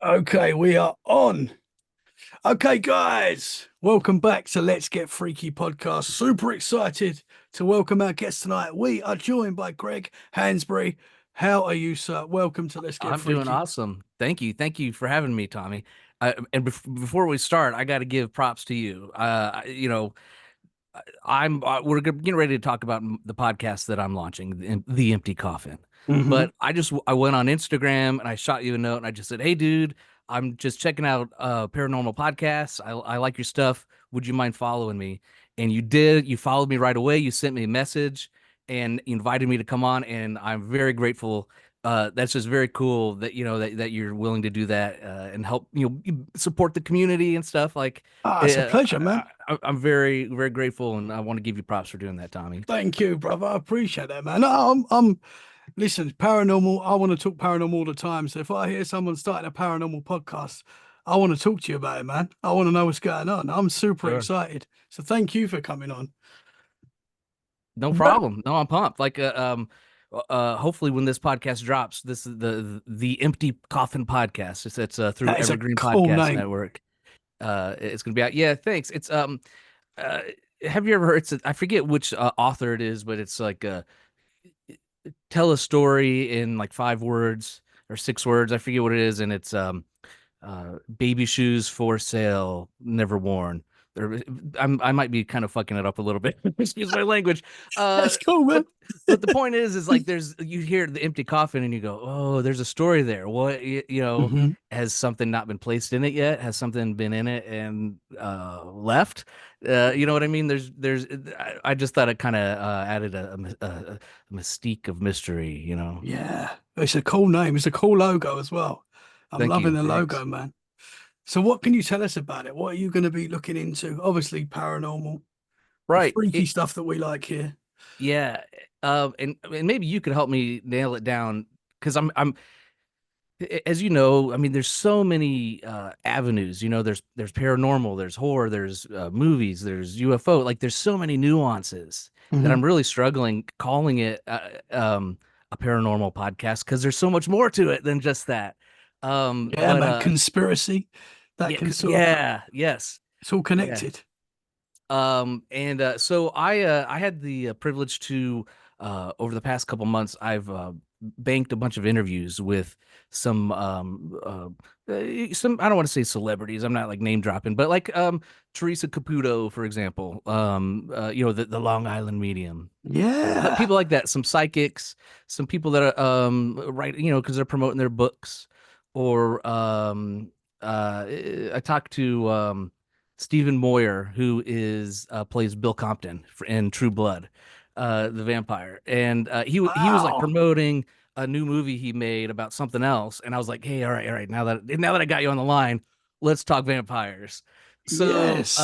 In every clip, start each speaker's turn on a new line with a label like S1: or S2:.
S1: Okay, we are on. Okay, guys, welcome back to Let's Get Freaky podcast. Super excited to welcome our guest tonight. We are joined by Greg Hansberry. How are you, sir? Welcome to Let's Get
S2: I'm doing
S1: Freaky.
S2: awesome. Thank you. Thank you for having me, Tommy. Before we start, I got to give props to you. We're getting ready to talk about the podcast that I'm launching, the Empty Coffin.
S1: Hmm.
S2: But I went on Instagram and I shot you a note and I just said, "Hey, dude, I'm just checking out paranormal podcasts. I like your stuff. Would you mind following me?" And you did. You followed me right away. You sent me a message and invited me to come on, and I'm very grateful. That's just very cool that that you're willing to do that and help support the community and stuff like.
S1: It's a pleasure, man.
S2: I'm very, very grateful, and I want to give you props for doing that, Tommy.
S1: Thank you, brother. I appreciate that, man. No, listen, paranormal. I want to talk paranormal all the time. So if I hear someone starting a paranormal podcast, I want to talk to you about it, man. I want to know what's going on. I'm super
S2: Sure.
S1: excited. So thank you for coming on.
S2: No
S1: Well,
S2: problem. No, I'm pumped. Hopefully when this podcast drops, this is the Empty Coffin Podcast. It's through
S1: that is a
S2: Evergreen
S1: cool
S2: Podcast
S1: name.
S2: Network. It's gonna be out. Yeah, thanks. Uh, have you ever heard? I forget which author it is, but it's like tell a story in like 5 words or 6 words. I forget what it is, and it's baby shoes for sale, never worn. I might be kind of fucking it up a little bit. Excuse my language. Uh,
S1: That's cool, man.
S2: but but the point is like you hear the empty coffin and you go, oh, there's a story there. What
S1: Hmm.
S2: has something not been placed in it yet? Has something been in it and left? You know what I mean? I just thought it kind of added a mystique of mystery.
S1: Yeah, it's a cool name. It's a cool logo as well. I'm
S2: Thank
S1: loving
S2: you.
S1: the logo,
S2: Thanks.
S1: man. So, what can you tell us about it? What are you going to be looking into? Obviously, paranormal, the
S2: Right.
S1: freaky stuff that we like here.
S2: Yeah, and maybe you could help me nail it down because as you know, I mean, there's so many avenues. There's paranormal, there's horror, there's movies, there's UFO. Like, there's so many nuances that
S1: Hmm.
S2: I'm really struggling calling it a paranormal podcast because there's so much more to it than just that.
S1: Yeah,
S2: But
S1: man, conspiracy that
S2: yeah,
S1: can sort of
S2: yeah, yes,
S1: it's all
S2: yeah.
S1: connected.
S2: And so I had the privilege to over the past couple months I've banked a bunch of interviews with some some I don't want to say celebrities. I'm not like name dropping, but like Teresa Caputo, for example. The Long Island medium.
S1: Yeah.
S2: People like that, some psychics, some people that are right, because they're promoting their books, or I talked to Stephen Moyer, who is plays Bill Compton in True Blood, the vampire, and he was like
S1: Wow.
S2: promoting a new movie he made about something else, and I was like, hey, all right, now that I got you on the line, let's talk vampires. So
S1: Yes.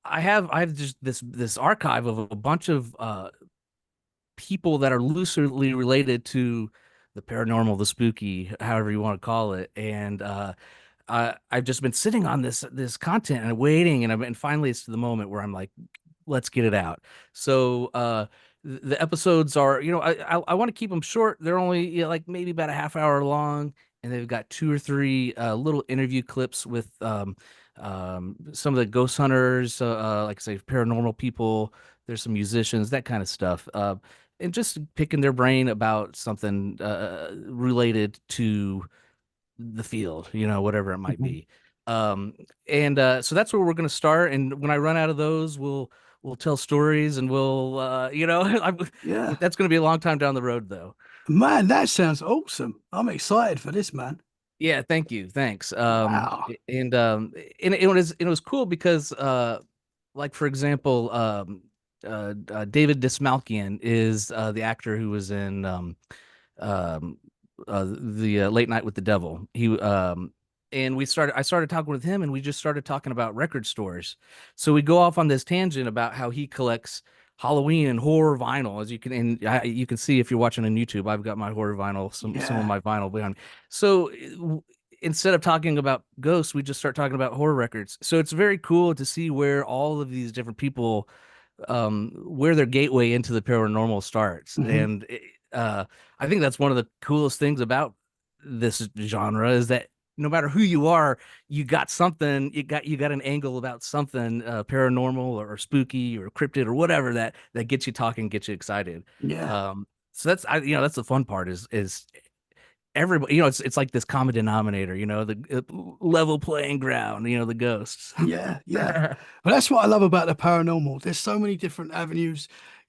S2: I have just this archive of a bunch of people that are loosely related to the paranormal, the spooky, however you want to call it, and I've just been sitting on this content and waiting, and finally it's to the moment where I'm like, let's get it out. So the episodes are, I want to keep them short. They're only like maybe about a half hour long, and they've got two or three little interview clips with some of the ghost hunters, like I say, paranormal people. There's some musicians, that kind of stuff. And just picking their brain about something related to the field, whatever it might
S1: Mhm.
S2: be. Um, and so that's where we're going to start. And when I run out of those, we'll tell stories, and
S1: Yeah.
S2: that's going to be a long time down the road, though.
S1: Man, that sounds awesome. I'm excited for this, man.
S2: Yeah, thank you, thanks.
S1: Wow.
S2: And it was cool because like for example, David Dismalkian is the actor who was in um, the Late Night with the Devil. And I started talking with him, and we just started talking about record stores. So we go off on this tangent about how he collects Halloween and horror vinyl, as you can see if you're watching on YouTube. I've got my horror vinyl, some of
S1: Yeah.
S2: my vinyl behind me. So instead of talking about ghosts, we just start talking about horror records. So it's very cool to see where all of these different people where their gateway into the paranormal starts.
S1: Hmm.
S2: And I think that's one of the coolest things about this genre is that no matter who you are, you got something, you got an angle about something paranormal or spooky or cryptid or whatever that gets you talking, gets you excited.
S1: Yeah.
S2: So that's the fun part is everybody, it's like this common denominator, the level playing ground, the ghosts.
S1: Yeah, yeah. But that's what I love about the paranormal. There's so many different avenues.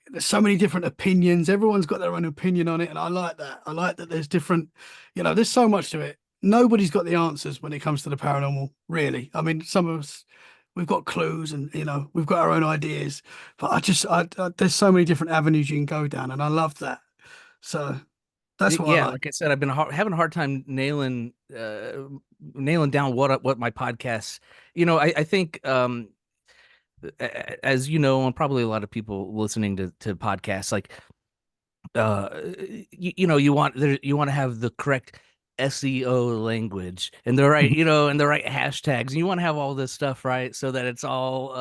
S1: There's so many different opinions. Everyone's got their own opinion on it, and I like that. I like that there's different, there's so much to it. Nobody's got the answers when it comes to the paranormal, really. I mean, some of us, we've got clues and, we've got our own ideas, but there's so many different avenues you can go down, and I love that. So that's what I
S2: Yeah,
S1: like.
S2: like I said, I've been having a hard time nailing down what my podcasts. I think as you know, and probably a lot of people listening to podcasts, like uh you want to have the correct SEO language and the right, and the right hashtags. And you want to have all this stuff right so that it's all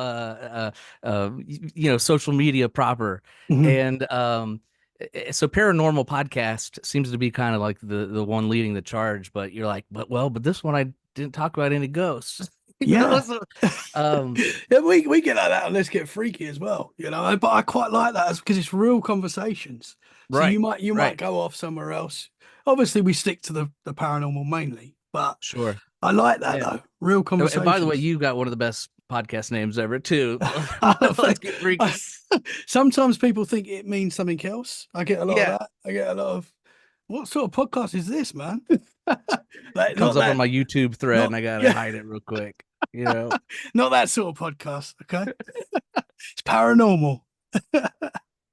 S2: social media proper.
S1: Mhm.
S2: And so paranormal podcast seems to be kind of like the one leading the charge, but you're like, but this one I didn't talk about any ghosts.
S1: Yeah.
S2: So, um
S1: Yeah, we get like that and let's get freaky as well, But I quite like that because it's real conversations. So
S2: right,
S1: you might
S2: right,
S1: go off somewhere else. Obviously, we stick to the paranormal mainly, but
S2: sure.
S1: I like that
S2: Yeah.
S1: though. Real
S2: And by the way,
S1: conversations.
S2: you got one of the best podcast names ever too. Let's
S1: I
S2: get freaky.
S1: Sometimes people think it means something else. I get a lot of
S2: Yeah,
S1: that. I get a lot of what sort of podcast is this, man? Like
S2: comes
S1: not
S2: up on
S1: that,
S2: my YouTube thread,
S1: not
S2: and I gotta
S1: yeah,
S2: hide it real quick. You know.
S1: not that sort of podcast. Okay, it's paranormal.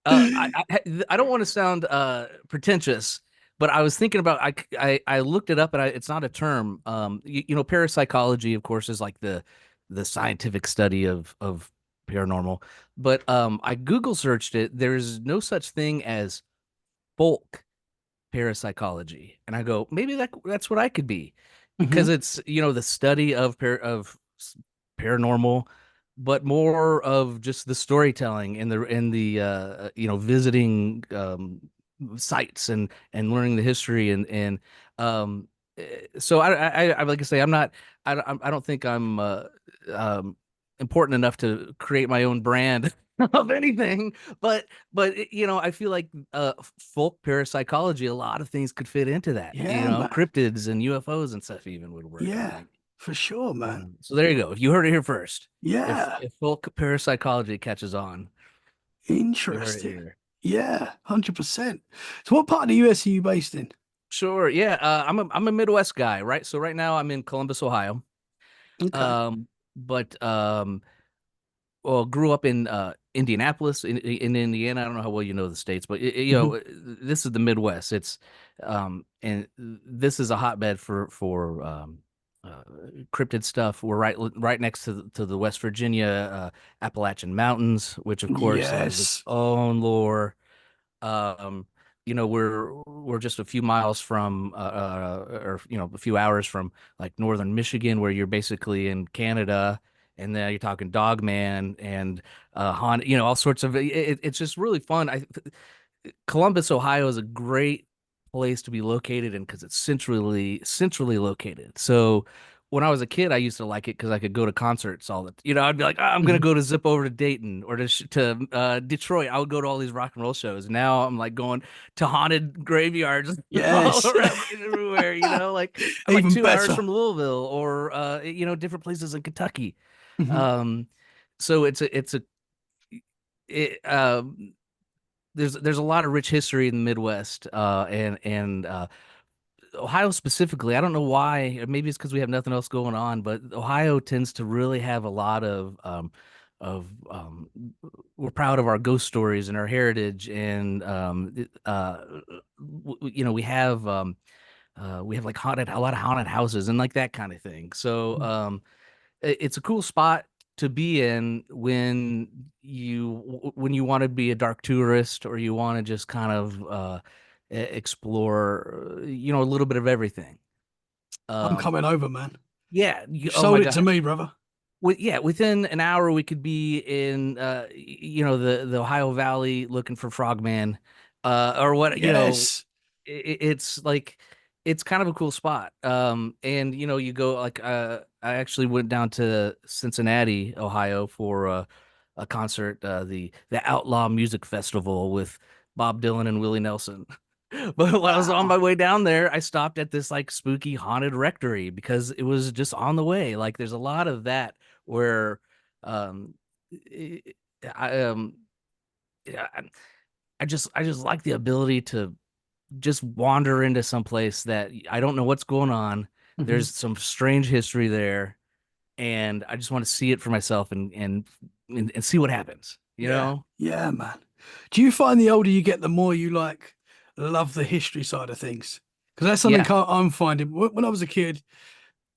S2: I don't want to sound pretentious, but I was thinking about I looked it up, and it's not a term. Parapsychology, of course, is like the scientific study of paranormal. But I Google searched it. There's no such thing as folk parapsychology, and I go, maybe that's what I could be, because
S1: Hmm.
S2: it's the study of paranormal, but more of just the storytelling and the visiting sites and learning the history and so I like I say, I'm not I don't think I'm um important enough to create my own brand of anything, but I feel like folk parapsychology, a lot of things could fit into that.
S1: Yeah, man.
S2: Cryptids and UFOs and stuff even would work, I
S1: Yeah,
S2: think.
S1: for sure, man.
S2: So there you go. If you heard it here first, if
S1: Yeah,
S2: if folk parapsychology catches on, you heard it
S1: interesting.
S2: here.
S1: Yeah, 100%. So, what part of the US are you based in?
S2: Sure. Yeah. I'm a Midwest guy, right? So right now I'm in Columbus, Ohio.
S1: Okay.
S2: But well, grew up in Indianapolis in Indiana. I don't know how well you know the states, but
S1: Hmm.
S2: this is the Midwest. It's and this is a hotbed for uh, cryptid stuff. We're right next to the West Virginia Appalachian Mountains, which of course has its
S1: Yes.
S2: own lore. Um, we're just a few miles from or a few hours from like northern Michigan, where you're basically in Canada, and then you're talking Dogman and Haunt, all sorts of it's just really fun. Columbus, Ohio is a great place to be located in because it's centrally located. So when I was a kid, I used to like it because I could go to concerts all the, I'd be like, "Ah, I'm gonna
S1: Mhm.
S2: go to zip over to Dayton or to Detroit. I would go to all these rock and roll shows. Now I'm like going to haunted graveyards all
S1: Yes.
S2: around everywhere. Like I'm like
S1: Even
S2: 2 hours
S1: better.
S2: from Louisville or different places in Kentucky.
S1: Hmm.
S2: Um, so it, there's a lot of rich history in the Midwest, and Ohio specifically. I don't know why. Maybe it's because we have nothing else going on, but Ohio tends to really have a lot of we're proud of our ghost stories and our heritage, and we have like a lot of haunted houses and like that kind of thing. So it's a cool spot to be in when you want to be a dark tourist, or you want to just kind of explore a little bit of everything.
S1: I'm
S2: um
S1: coming over, man.
S2: yeah,
S1: You
S2: oh my
S1: sold it to
S2: gosh.
S1: me, brother.
S2: Within an hour we could be in the Ohio Valley looking for frogman, or what,
S1: Yes.
S2: it's like, it's kind of a cool spot. And you go like I actually went down to Cincinnati, Ohio for a concert, the Outlaw Music Festival with Bob Dylan and Willie Nelson. But when I was on
S1: Wow.
S2: my way down there, I stopped at this like spooky haunted rectory because it was just on the way. Like there's a lot of that where um I I, um yeah, I just like the ability to just wander into some place that I don't know what's going on.
S1: Mhm.
S2: There's some strange history there, and I just want to see it for myself and see what happens. You
S1: Yeah.
S2: know?
S1: Yeah, man. Do you find the older you get, the more you like love the history side of things? Because that's something
S2: Yeah,
S1: I'm finding. When I was a kid,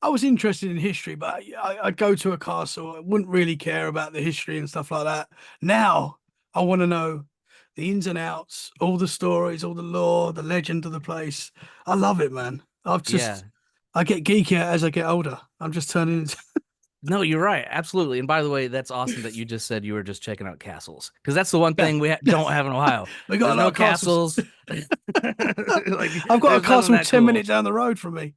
S1: I was interested in history, but I'd go to a castle. I wouldn't really care about the history and stuff like that. Now I want to know the ins and outs, all the stories, all the lore, the legend of the place. I love it, man.
S2: yeah.
S1: I get geekier as I get older. I'm just turning into,
S2: No, you're right. Absolutely. And by the way, that's awesome that you just said you were just checking out castles because that's the one
S1: yeah.
S2: thing we don't have in Ohio.
S1: We got
S2: There's
S1: a lot
S2: no
S1: of castles.
S2: castles. Like,
S1: I've got a
S2: there's nothing
S1: castle
S2: that
S1: 10
S2: cool.
S1: minutes down the road from me.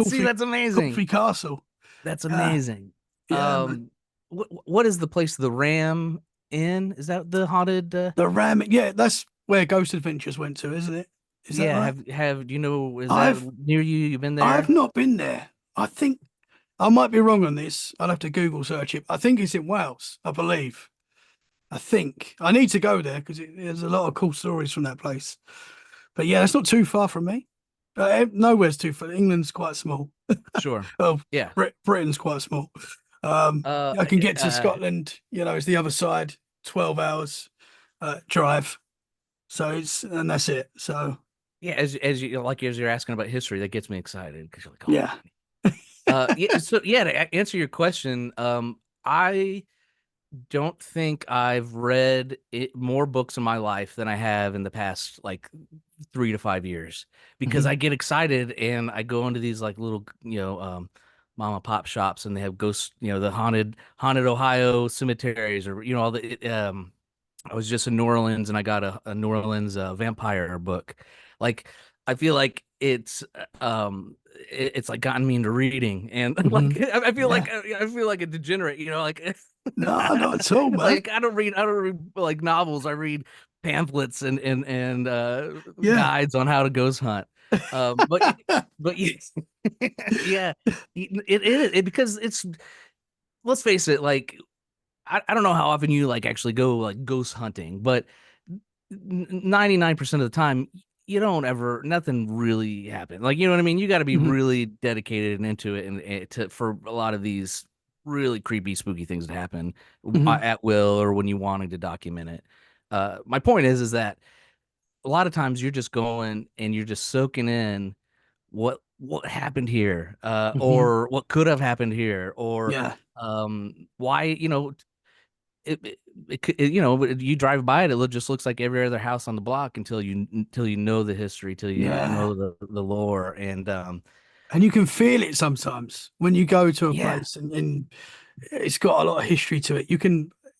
S2: See, that's
S1: Coffee
S2: amazing.
S1: Castle.
S2: That's
S1: Yeah,
S2: amazing.
S1: yeah, man.
S2: What is the place? The Ram Inn? Is that the haunted?
S1: The Ram, yeah, that's where Ghost Adventures went to, isn't it? Is that
S2: Yeah.
S1: right?
S2: Have do you know? Is that
S1: I've
S2: near you? You've been
S1: I've
S2: there?
S1: not been there. I think I might be wrong on this. I'll have to Google search it. I think it's in Wales, I believe. I think I need to go there because there's a lot of cool stories from that place. But yeah, it's not too far from me. Nowhere's too far. England's quite small.
S2: Sure.
S1: Oh,
S2: Yeah.
S1: Britain's quite small.
S2: Uh.
S1: I can get to
S2: uh
S1: Scotland. It's the other side, 12 hours drive. So and that's it. So
S2: yeah. As you're asking about history, that gets me excited because you're like, oh.
S1: yeah.
S2: Yeah. So yeah, to answer your question, I don't think I've read more books in my life than I have in the past like 3 to 5 years because
S1: Mhm.
S2: I get excited and I go into these like little, mom and pop shops and they have ghosts, the haunted Ohio cemeteries or, all I was just in New Orleans and I got a New Orleans vampire book. Like, I feel like it's like gotten me into reading and like
S1: Mhm. Yeah.
S2: I feel like a degenerate, like
S1: No, not at all, man.
S2: like I don't read like novels. I read pamphlets and
S1: Yeah.
S2: guides on how to ghost hunt. But yeah, it because it's let's face it, like I don't know how often you like actually go like ghost hunting, but 99% of the time you don't ever nothing really happen. Like you know what I mean? You got to be
S1: Mhm.
S2: really dedicated and into it and to for a lot of these really creepy spooky things that happen
S1: Mhm.
S2: at will or when you wanting to document it. My point is that a lot of times you're just going and you're just soaking in what happened here
S1: Mhm.
S2: or what could have happened here or
S1: Yeah.
S2: why you drive by it, just looks like every other house on the block until you know the history, till you
S1: Yeah.
S2: know the lore, and
S1: And you can feel it sometimes when you go to a
S2: yeah,
S1: place and it's got a lot of history to it.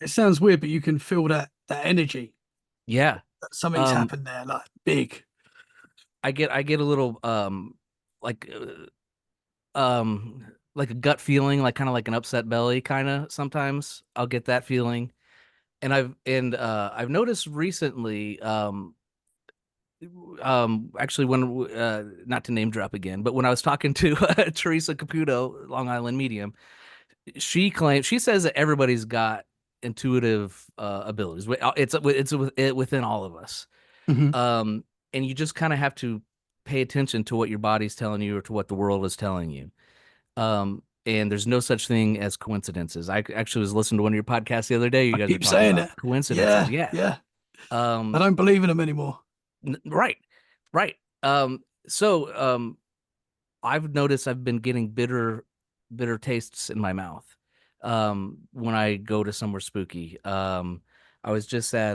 S1: It sounds weird, but you can feel that energy
S2: yeah.
S1: that something's
S2: Um,
S1: happened there, like big.
S2: I get a little like like a gut feeling, like kind of like an upset belly, kind of sometimes I'll get that feeling, and I've noticed recently actually when not to name drop again, but when I was talking to Teresa Caputo, Long Island medium, she says that everybody's got intuitive abilities. It's within all of us.
S1: Hmm.
S2: Um, and you just kind of have to pay attention to what your body's telling you or to what the world is telling you. And there's no such thing as coincidences. I actually was listening to one of your podcasts the other day. You
S1: I
S2: guys were
S1: keep
S2: talking
S1: saying
S2: about
S1: it.
S2: coincidences.
S1: Yeah,
S2: Yeah.
S1: yeah. I
S2: Um,
S1: don't believe in them anymore.
S2: right. Right. So I've noticed I've been getting bitter tastes in my mouth when I go to somewhere spooky. I was just at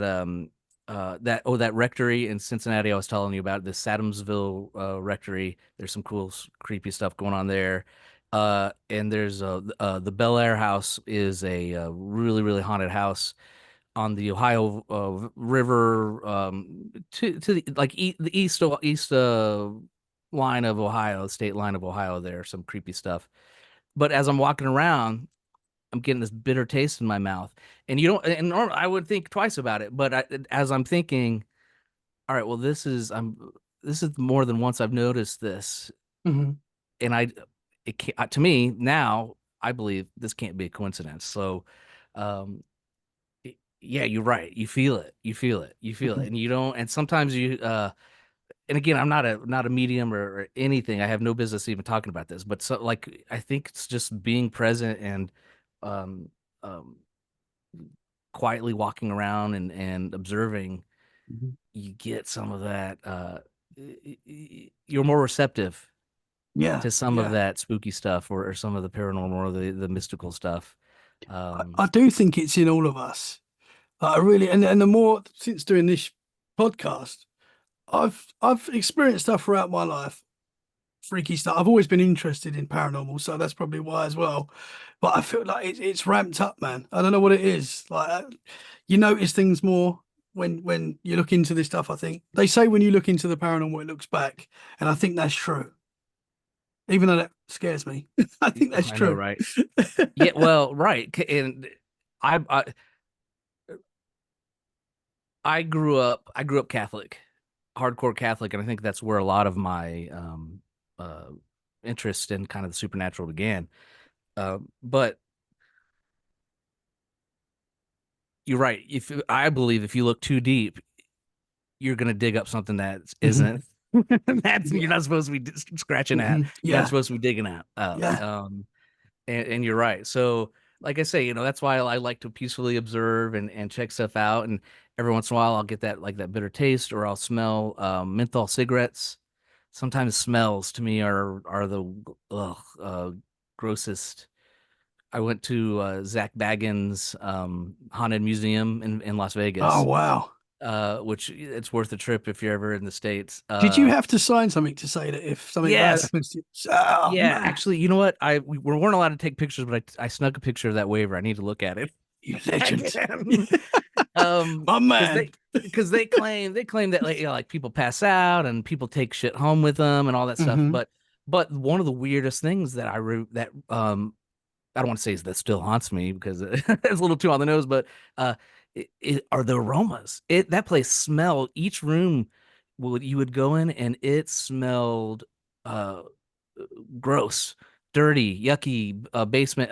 S2: that rectory in Cincinnati I was telling you about, the Sadamsville rectory. There's some cool creepy stuff going on there. And there's the Bel Air house is a really really haunted house on the Ohio River, to the like the east line of Ohio, state line of Ohio there, some creepy stuff. But as I'm walking around, I'm getting this bitter taste in my mouth. And you don't, and I would think twice about it, but as I'm thinking, all right, well, this is more than once I've noticed this.
S1: Hmm.
S2: And it can't, to me now, I believe this can't be a coincidence. So, um, yeah, you're right. You feel it. You feel it. You feel
S1: Hmm.
S2: it. And you don't, and sometimes and again, I'm not a medium or anything. I have no business even talking about this, but so like I think it's just being present and um um quietly walking around and observing,
S1: Hmm.
S2: you get some of that you're more receptive
S1: Yeah,
S2: to some of
S1: yeah.
S2: that spooky stuff or some of the paranormal or the mystical stuff.
S1: I do think it's in all of us. Like, I really, and the more since doing this podcast, I've experienced stuff throughout my life, freaky stuff. I've always been interested in paranormal, so that's probably why as well. But I feel like it's ramped up, man. I don't know what it is. Like you notice things more when you look into this stuff. I think they say when you look into the paranormal, it looks back, and I think that's true. Even though that scares me, I think that's
S2: I know,
S1: true.
S2: right? Yeah, well, right. And I, I I grew up Catholic, hardcore Catholic, and I think that's where a lot of my uh interest in kind of the supernatural began. But you're right. If I believe if you look too deep, you're gonna dig up something that
S1: Mhm.
S2: isn't. That's you're
S1: Yeah.
S2: not supposed to be scratching at.
S1: Mhm.
S2: You're not
S1: Yeah.
S2: supposed to be digging at.
S1: Yeah.
S2: And you're right. So, like I say, that's why I like to peacefully observe and check stuff out. And every once in a while, I'll get that like that bitter taste, or I'll smell menthol cigarettes. Sometimes smells to me are the grossest. I went to Zach Bagans haunted museum in Las
S1: Oh
S2: Vegas,
S1: wow.
S2: which it's worth a trip if you're ever in the States.
S1: Did you have to sign something to say that if something bad
S2: Yes,
S1: happens to you? Oh
S2: yeah.
S1: man,
S2: Actually, you know what? We weren't allowed to take pictures, but I snuck a picture of that waiver. I need to look at it
S1: you legend.
S2: again.
S1: My
S2: Because
S1: man.
S2: they claim that like people pass out and people take shit home with them and all that stuff.
S1: Hmm.
S2: But one of the weirdest things that I don't want to say is that still haunts me because it's a little too on the nose, but are the aromas. That place smelled each room. You would go in and it smelled uh gross, dirty, yucky basement.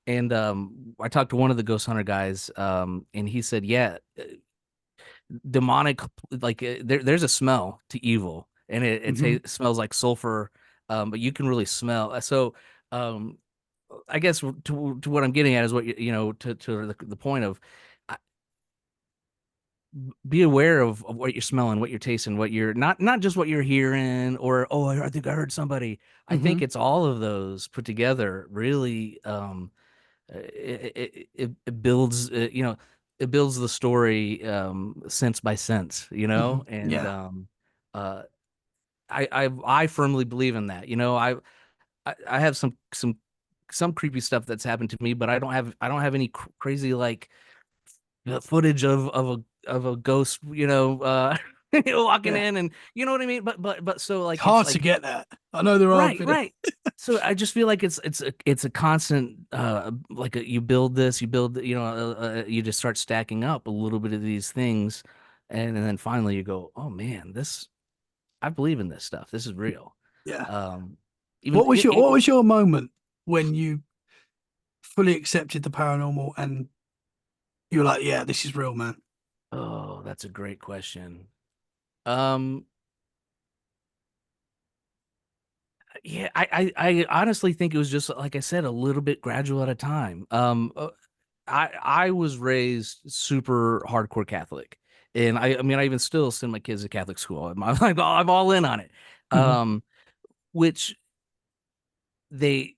S2: And I talked to one of the ghost hunter guys, and he said, yeah, demonic, like there's a smell to evil, and
S1: Hmm.
S2: smells like sulfur, but you can really smell. So, um, I guess to what I'm getting at is what to the point of be aware of what you're smelling, what you're tasting, what you're not just what you're hearing or oh I think I heard somebody. I
S1: Hmm.
S2: think it's all of those put together really it builds it builds the story sense by sense,
S1: Hmm.
S2: and
S1: Yeah.
S2: uh I firmly believe in that. I have some creepy stuff that's happened to me, but I don't have any crazy like footage of a ghost, walking
S1: Yeah.
S2: in, and you know what I mean. But so
S1: It's
S2: like it's
S1: hard to
S2: like
S1: get that. I know there are
S2: right,
S1: videos.
S2: right. So I just feel like it's a constant like you build this, you build you just start stacking up a little bit of these things, and then finally you go, oh man, this I believe in this stuff. This is real.
S1: Yeah.
S2: Um, even it,
S1: What
S2: it,
S1: was your moment when you fully accepted the paranormal and you're like, yeah, this is real, man.
S2: oh, that's a great question. Um, yeah, I honestly think it was just like I said, a little bit gradual at a time. I was raised super hardcore Catholic, and I mean I even still send my kids to Catholic school. I'm all in on it.
S1: Hmm.
S2: Um, which they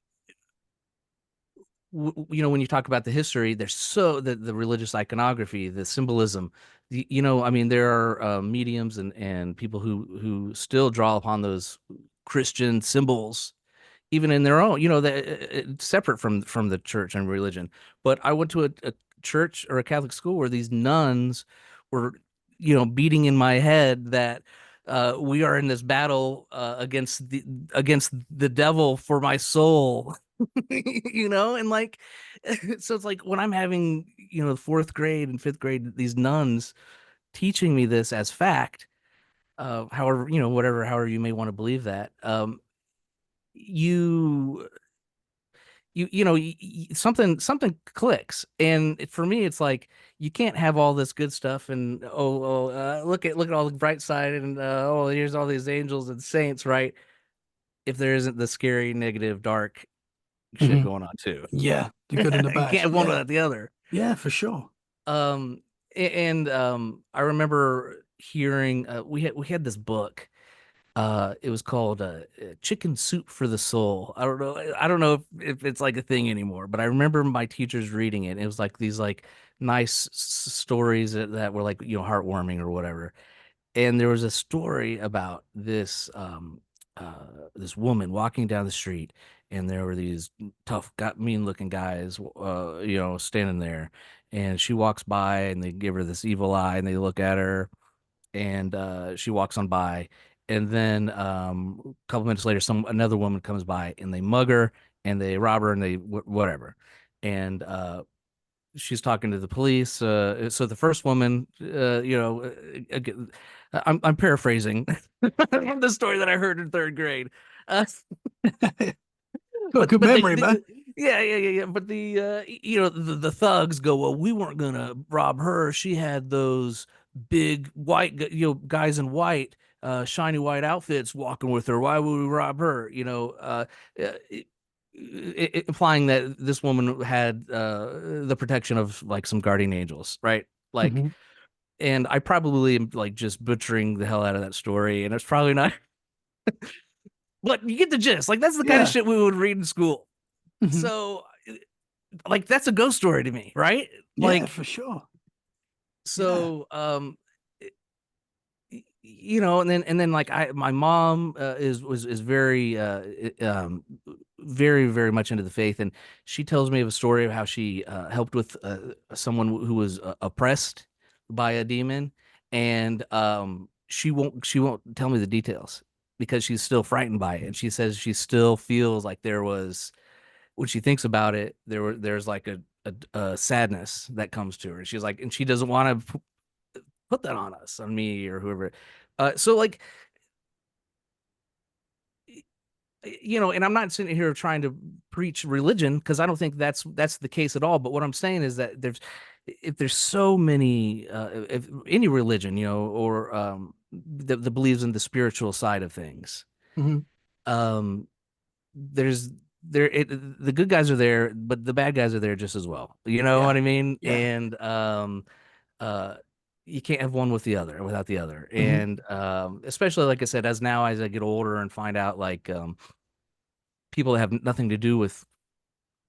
S2: when you talk about the history, there's the religious iconography, the symbolism. I mean, there are mediums and people who still draw upon those Christian symbols even in their own, that separate from the church and religion. But I went to a church or a Catholic school where these nuns were, beating in my head that we are in this battle against the devil for my soul. And like, so it's like when I'm having, fourth grade and fifth grade, these nuns teaching me this as fact, however, however you may want to believe that, you something clicks. And for me, it's like, you can't have all this good stuff and look at all the bright side, and here's all these angels and saints, right? If there isn't the scary, negative, dark shit
S1: Hmm.
S2: going on too.
S1: Yeah, the good and the
S2: You
S1: bad.
S2: can't have one
S1: Yeah,
S2: without the other.
S1: yeah, for sure.
S2: um and I remember hearing, we had this book. It was called Chicken Soup for the Soul. I don't know if it's like a thing anymore, but I remember my teachers reading it. It was like these like nice stories that were like, heartwarming or whatever. And there was a story about this woman walking down the street, and there were these tough, got mean looking guys, standing there. And she walks by, and they give her this evil eye, and they look at her, and she walks on by. And then a couple minutes later, another woman comes by, and they mug her, and they rob her, and they whatever. And she's talking to the police. So the first woman, I'm paraphrasing the story that I heard in third grade. Uh,
S1: Got a
S2: but
S1: good
S2: but
S1: memory, man.
S2: yeah. But the thugs go, well, we weren't gonna rob her. She had those big white, guys in white, shiny white outfits walking with her. Why would we rob her? Uh, implying that this woman had the protection of like some guardian angels, right? Like,
S1: Hmm.
S2: and I probably am like just butchering the hell out of that story, and it's probably not. But you get the gist. Like, that's the kind of
S1: Yeah.
S2: shit we would read in school.
S1: Hmm.
S2: So, like, that's a ghost story to me, right?
S1: Yeah,
S2: Like,
S1: for sure. Yeah.
S2: so, and then like, my mom is very very, very much into the faith. And she tells me of a story of how she helped with someone who was oppressed by a demon. And she won't tell me the details because she's still frightened by it. And she says she still feels like there was, when she thinks about it, there's like a sadness that comes to her. She's like, and she doesn't want to put that on us, on me or whoever. So like, and I'm not sitting here trying to preach religion, because I don't think that's the case at all. But what I'm saying is that if there's so many, if any religion, or that believes in the spiritual side of things,
S1: Hmm.
S2: um, there's the good guys are there, but the bad guys are there just as well. You know
S1: Yeah.
S2: what I mean?
S1: Yeah.
S2: And uh, you can't have one without the other.
S1: Hmm.
S2: And especially, like I said, as I get older and find out, like, people that have nothing to do with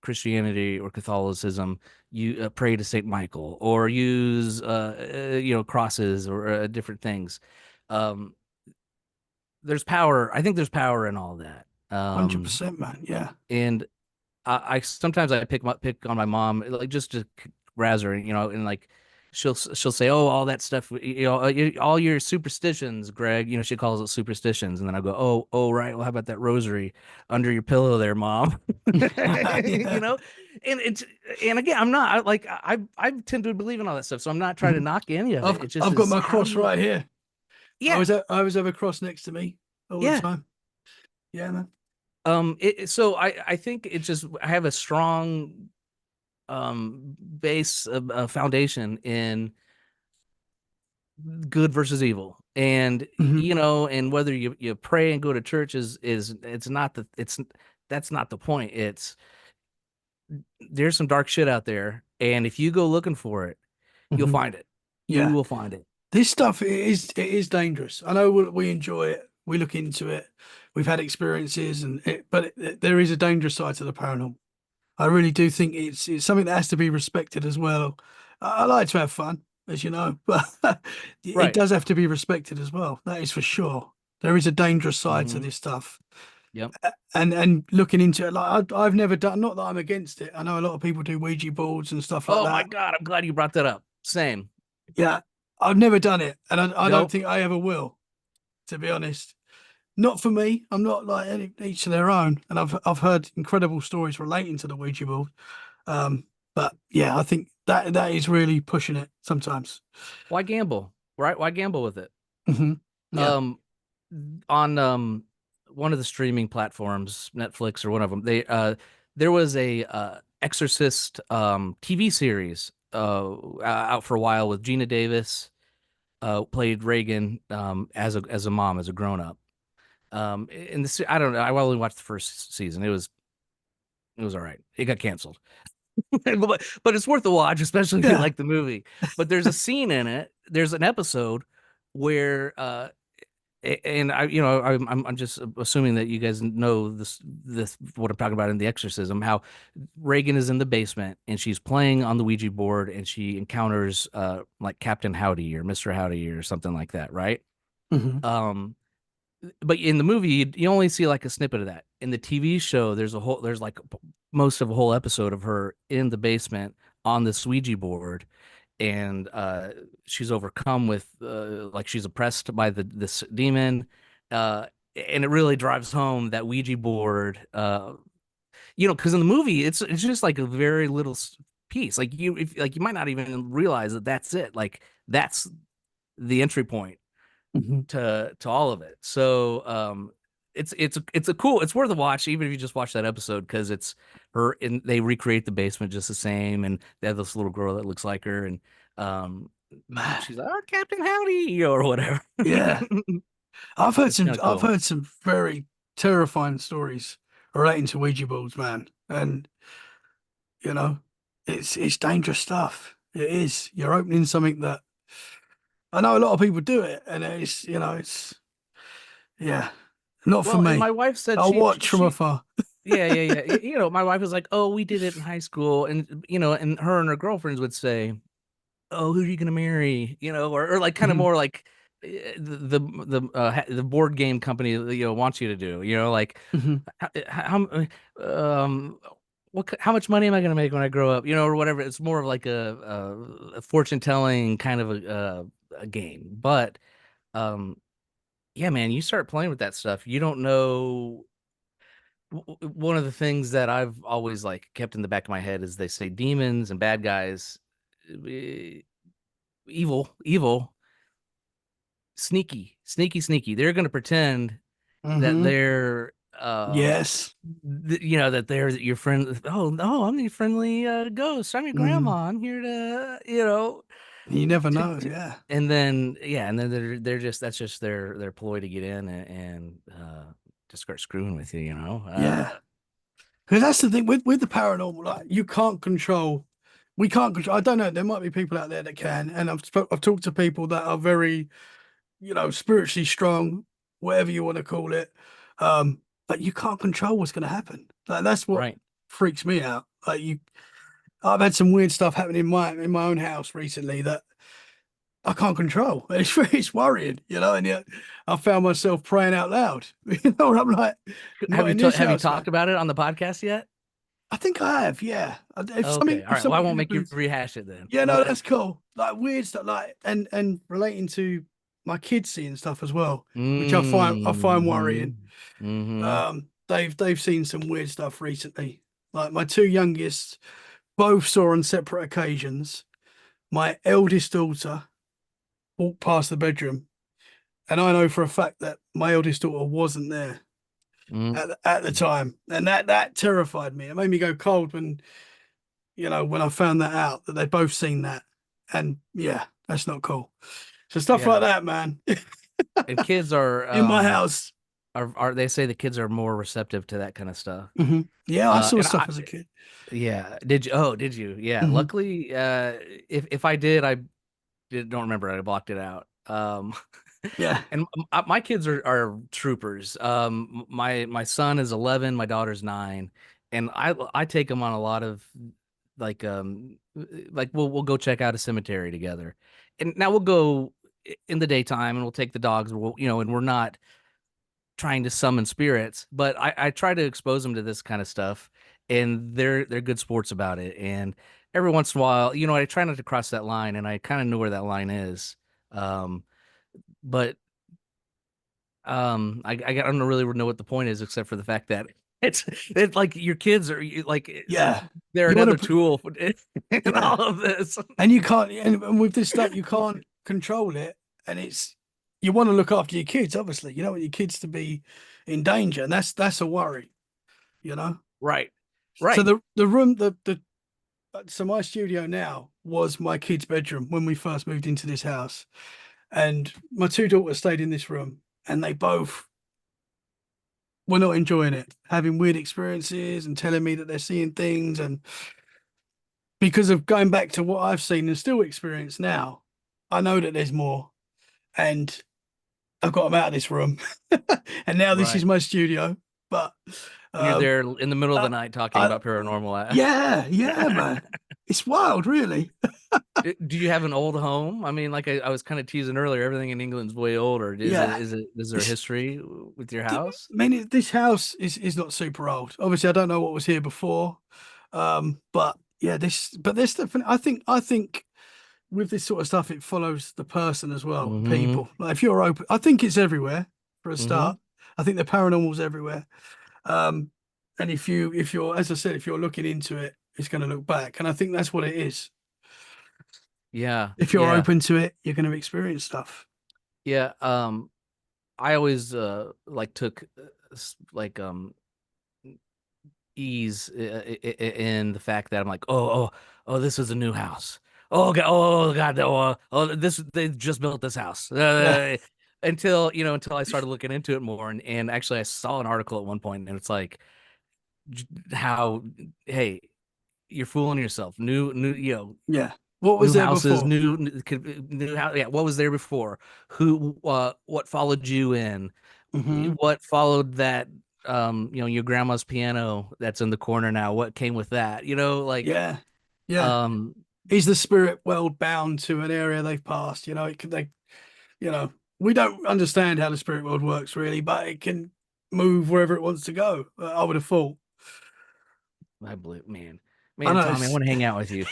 S2: Christianity or Catholicism, you pray to Saint Michael or use crosses or different things. Um, there's power. I think there's power in all that.
S1: 100%, man. Yeah.
S2: And I sometimes I pick on my mom, like, just to razz her, and like, she'll say, "Oh, all that stuff, all your superstitions, Greg." She calls it superstitions, and then I go, "Oh, right. Well, how about that rosary under your pillow there, mom?" you
S1: Yeah.
S2: know, and it's and again, I'm not like, I tend to believe in all that stuff, so I'm not trying to
S1: Mhm.
S2: knock any of it. It just
S1: I've got
S2: is
S1: my
S2: how
S1: cross
S2: you,
S1: right here.
S2: yeah,
S1: I always have a cross next to me all the
S2: yeah.
S1: time. Yeah, man.
S2: So I think it's just, I have a strong base of foundation in good versus evil. And
S1: Hmm.
S2: and whether you pray and go to church is it's not the it's that's not the point. It's, there's some dark shit out there, and if you go looking for it, you'll
S1: Hmm.
S2: find it. You
S1: Yeah.
S2: will find it.
S1: This stuff it is dangerous. I know we enjoy it. We look into it. We've had experiences, there is a dangerous side to the paranormal. I really do think it's something that has to be respected as well. I like to have fun, as you know, but it
S2: Right.
S1: does have to be respected as well. That is for sure. There is a dangerous side to
S2: Hmm.
S1: this stuff,
S2: Yep.
S1: and looking into it, like I've never done. Not that I'm against it. I know a lot of people do Ouija boards and stuff like
S2: Oh my
S1: that.
S2: God, I'm glad you brought that up. Same.
S1: Yeah, I've never done it, and I don't
S2: Nope.
S1: think I ever will. to be honest. Not for me. I'm not like each to their own, and I've heard incredible stories relating to the Ouija board. Um, but yeah, I think that is really pushing it sometimes.
S2: Why gamble, right? Why gamble with it?
S1: Hmm. Yeah.
S2: Um, on one of the streaming platforms, Netflix or one of them, there was a Exorcist TV series out for a while with Gina Davis, played Reagan as a mom, as a grown up. In the I don't know, I only watched the first season. It was all right. It got canceled. But it's worth a watch, especially if you
S1: Yeah.
S2: like the movie. But there's a scene in it. There's an episode where and I'm just assuming that you guys know this what I'm talking about in The Exorcism, how Reagan is in the basement and she's playing on the Ouija board and she encounters like Captain Howdy or Mr. Howdy or something like that, right?
S1: Hmm.
S2: Um but in the movie you only see like a snippet of that. In the TV show there's like most of a whole episode of her in the basement on this Ouija board, and she's overcome with like she's oppressed by this demon, uh and it really drives home that Ouija board, because in the movie it's just like a very little piece, like you might not even realize that that's it, like that's the entry point
S1: Hmm.
S2: to all of it. So it's worth a watch, even if you just watch that episode, because it's her and they recreate the basement just the same, and they have this little girl that looks like her, and um she's like, oh, Captain Howdy, or whatever.
S1: Yeah. I've heard
S2: It's
S1: some
S2: kind of
S1: I've
S2: cool.
S1: heard some very terrifying stories relating to Ouija boards, man. And you know, it's dangerous stuff. It is. You're opening something that I know a lot of people do it, and it's yeah, not for
S2: Well, and
S1: me.
S2: my wife said
S1: I'll watch from
S2: she
S1: afar.
S2: yeah, yeah, yeah. My wife was like, "Oh, we did it in high school," and and her and her girlfriends would say, "Oh, who are you gonna marry?" Or like kind of
S1: Mhm.
S2: more like the board game company wants you to do. Like
S1: Mhm.
S2: how how much money am I gonna make when I grow up? Or whatever. It's more of like a fortune telling kind of a game. But um, yeah, man, you start playing with that stuff, you don't know. One of the things that I've always like kept in the back of my head is they say demons and bad guys, eh, evil, sneaky. They're going to pretend that
S1: Mhm.
S2: they're
S1: Yes.
S2: that they're your friend. Oh no, I'm your friendly ghost. I'm your
S1: Mhm.
S2: grandma. I'm here to
S1: You never
S2: to,
S1: know.
S2: to
S1: Yeah.
S2: and then they're just that's just their ploy to get in and to start screwing with
S1: Yeah. Because that's the thing with the paranormal. Like you can't control. We can't control. I don't know. There might be people out there that can, and I've talked to people that are very spiritually strong, whatever you want to call it. Um, but you can't control what's going to happen. Like that's what
S2: Right.
S1: freaks me out. I've had some weird stuff happen in my own house recently that I can't control. It's worrying, and yet I found myself praying out loud. Where I'm like,
S2: Have
S1: not in this
S2: have you
S1: house,
S2: talked
S1: man.
S2: about it on the podcast yet?
S1: I think I have, yeah.
S2: Okay. All
S1: If
S2: right. Well, I
S1: something
S2: won't make you
S1: happens,
S2: rehash it then.
S1: yeah, no,
S2: But
S1: that's cool. Like weird stuff, like and relating to my kids seeing stuff as well, which I find worrying.
S2: mm-hmm.
S1: They've seen some weird stuff recently. Like my two youngest both saw on separate occasions. My eldest daughter walked past the bedroom, and I know for a fact that my eldest daughter wasn't there
S2: Mm.
S1: at the time, and that terrified me. It made me go cold when I found that out that they'd both seen that, and yeah, that's not cool. So stuff like
S2: Yeah.
S1: that, man,
S2: And kids are
S1: in my house.
S2: are they say the kids are more receptive to that kind of stuff.
S1: Yeah, I saw
S2: And
S1: stuff as a kid.
S2: yeah, did you? Oh, did you? Yeah.
S1: Hmm.
S2: Luckily, if I did, don't remember it. I blocked it out.
S1: Yeah.
S2: And my kids are troopers. My son is 11, my daughter's 9, and I take them on a lot of like we'll go check out a cemetery together, and now we'll go in the daytime and we'll take the dogs, and we're not trying to summon spirits, but I try to expose them to this kind of stuff, and they're good sports about it. And every once in a while, I try not to cross that line, and I kind of know where that line is. Um, but I don't really know what the point is, except for the fact that it's like your kids are
S1: Yeah.
S2: they're
S1: You want
S2: another
S1: to,
S2: tool in
S1: yeah.
S2: all of this.
S1: And you can't, and with this stuff, you can't control it. And you want to look after your kids, obviously. You don't want your kids to be in danger. And that's a worry, you know?
S2: Right,
S1: So
S2: right.
S1: the room, so my studio now was my kid's bedroom when we first moved into this house. And my two daughters stayed in this room and they both were not enjoying it, having weird experiences and telling me that they're seeing things. And because of going back to what I've seen and still experience now, I know that there's more. And I've got them out of this room. And now this is
S2: Right.
S1: my studio. But
S2: And you're
S1: um,
S2: there in the middle of
S1: I,
S2: the night talking
S1: I,
S2: about paranormal.
S1: yeah, yeah, man. It's wild, really.
S2: Do you have an old home? I mean, like I was kind of teasing earlier, everything in England's way older.
S1: Yeah.
S2: Is there a
S1: It's,
S2: history with your
S1: I
S2: house?
S1: mean, this house is not super old. Obviously, I don't know what was here before. But yeah, but there's definitely, I think with this sort of stuff, it follows the person as well,
S2: Mm-hmm.
S1: people. Like if you're open, I think it's everywhere for a
S2: Mm-hmm.
S1: start. I think the paranormal's everywhere. Um, and if you're, as I said, if you're looking into it, it's going to look back. And I think that's what it is.
S2: Yeah,
S1: If you're
S2: yeah,
S1: open to it, you're going to experience stuff.
S2: yeah. I always like took like ease in the fact that I'm like, oh, this is a new house. Oh God, this they just built this house.
S1: Yeah,
S2: Until I started looking into it more, and actually I saw an article at one point, and it's like how, hey, you're fooling yourself.
S1: yeah. What was
S2: New
S1: there
S2: houses,
S1: before?
S2: new house. Yeah, what was there before? What followed you in?
S1: Hmm.
S2: What followed that? Your grandma's piano that's in the corner now. What came with that?
S1: Yeah, yeah.
S2: Um,
S1: Is the spirit world bound to an area they've passed? It could they, we don't understand how the spirit world works really, but it can move wherever it wants to go. I would have thought.
S2: I believe,
S1: I
S2: man,
S1: know.
S2: Tommy, I want to hang out with you.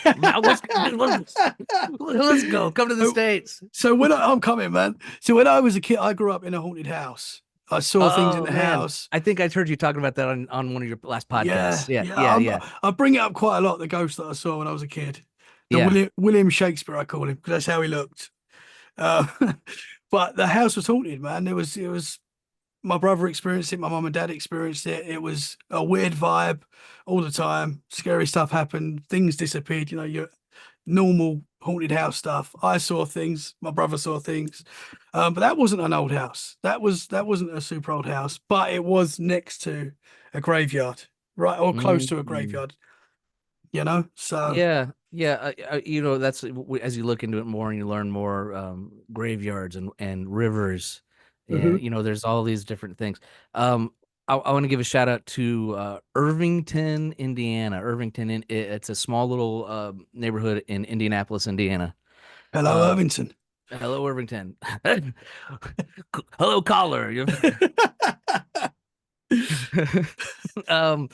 S2: Let's go. Come to the
S1: So
S2: States.
S1: so I'm coming, man. So when I was a kid, I grew up in a haunted house. I saw things in
S2: Oh
S1: the
S2: man,
S1: house.
S2: I think I heard you talking about that on one of your last
S1: Yeah,
S2: podcasts. Yeah,
S1: yeah.
S2: yeah, yeah,
S1: I bring it up quite a lot. The ghost that I saw when I was a kid, the
S2: yeah.
S1: William Shakespeare, I call him because that's how he looked. Uh, but the house was haunted, man. It was my brother experienced it, my mum and dad experienced it. It was a weird vibe all the time. Scary stuff happened, things disappeared. Your normal haunted house stuff. I saw things, my brother saw things, but that wasn't an old house. That wasn't a super old house, but it was next to a graveyard, right, or close to a
S2: Mm.
S1: graveyard. So
S2: Yeah. That's as you look into it more and you learn more, graveyards and rivers, and
S1: mhm.
S2: there's all these different things. Um, I want to give a shout out to Irvington, Indiana. It's a small little neighborhood in Indianapolis, Indiana.
S1: Hello,
S2: Uh,
S1: Irvington.
S2: Hello, Irvington. Hello, caller. um,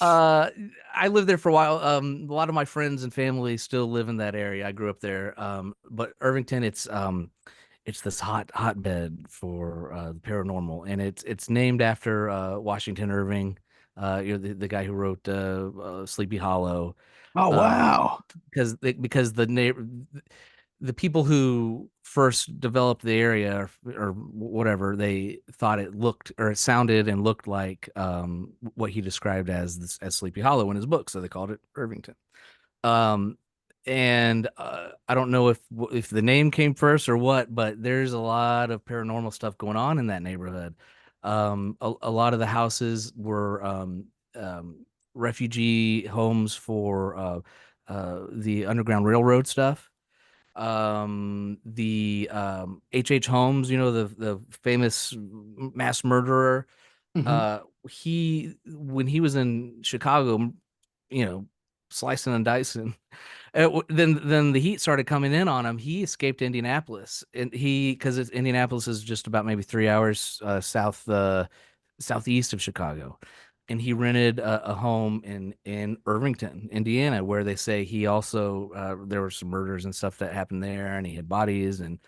S2: Uh, I lived there for a while. A lot of my friends and family still live in that area. I grew up there. But Irvington, it's this hotbed for the paranormal, and it's named after Washington Irving, the guy who wrote Sleepy Hollow.
S1: Oh
S2: Um,
S1: wow.
S2: because the people who first developed the area, or whatever, they thought it looked or it sounded and looked like what he described as Sleepy Hollow in his book, so they called it Irvington. Um, and I don't know if the name came first or what, but there's a lot of paranormal stuff going on in that neighborhood. A lot of the houses were refugee homes for the Underground Railroad stuff. The H. Holmes, the famous mass murderer.
S1: Hmm.
S2: He When he was in Chicago, you know, slicing and dicing, then the heat started coming in on him. He escaped to Indianapolis, and because Indianapolis is just about maybe 3 hours southeast of Chicago, and he rented a home in Irvington, Indiana, where they say he also there were some murders and stuff that happened there, and he had bodies, and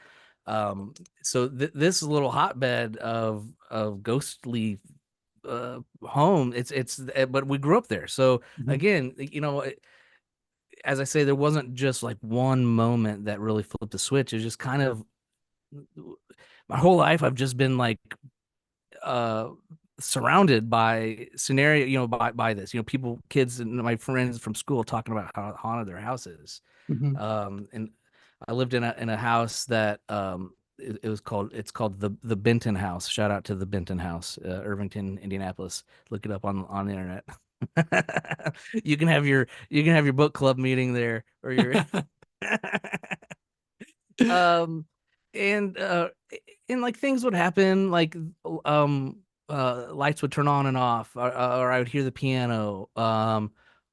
S2: So this little hotbed of ghostly home, but we grew up there. So
S1: Mhm.
S2: again, as I say, there wasn't just like one moment that really flipped the switch. It's just kind of my whole life I've just been like uh surrounded by scenario, by this, people, kids and my friends from school talking about how haunted their house is.
S1: Mhm.
S2: And I lived in a house that it's called the Benton House. Shout out to the Benton House, Irvington, Indianapolis. Look it up on the internet. You can have your book club meeting there, or your um and like things would happen, like um lights would turn on and off, or I would hear the piano,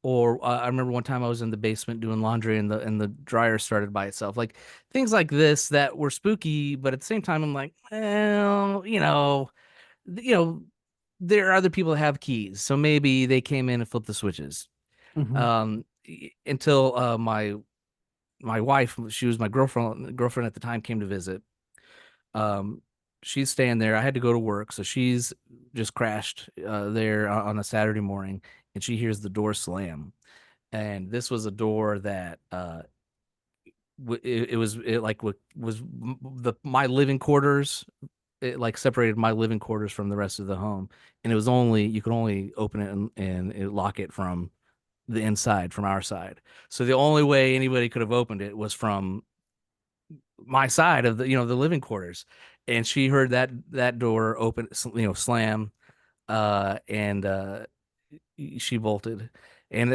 S2: or I remember one time I was in the basement doing laundry, and the dryer started by itself, like things like this that were spooky, but at the same time I'm like, well, you know there are other people that have keys, so maybe they came in and flipped the switches.
S1: Mhm.
S2: Until my wife, she was my girlfriend at the time, came to visit. um she's staying there. I had to go to work, so she's just crashed there on a Saturday morning, and she hears the door slam. And this was a door that was my living quarters. It like separated my living quarters from the rest of the home, and it was only you could only open it and lock it from the inside, from our side. So the only way anybody could have opened it was from my side of the living quarters. And she heard that door open, slam, and she bolted. And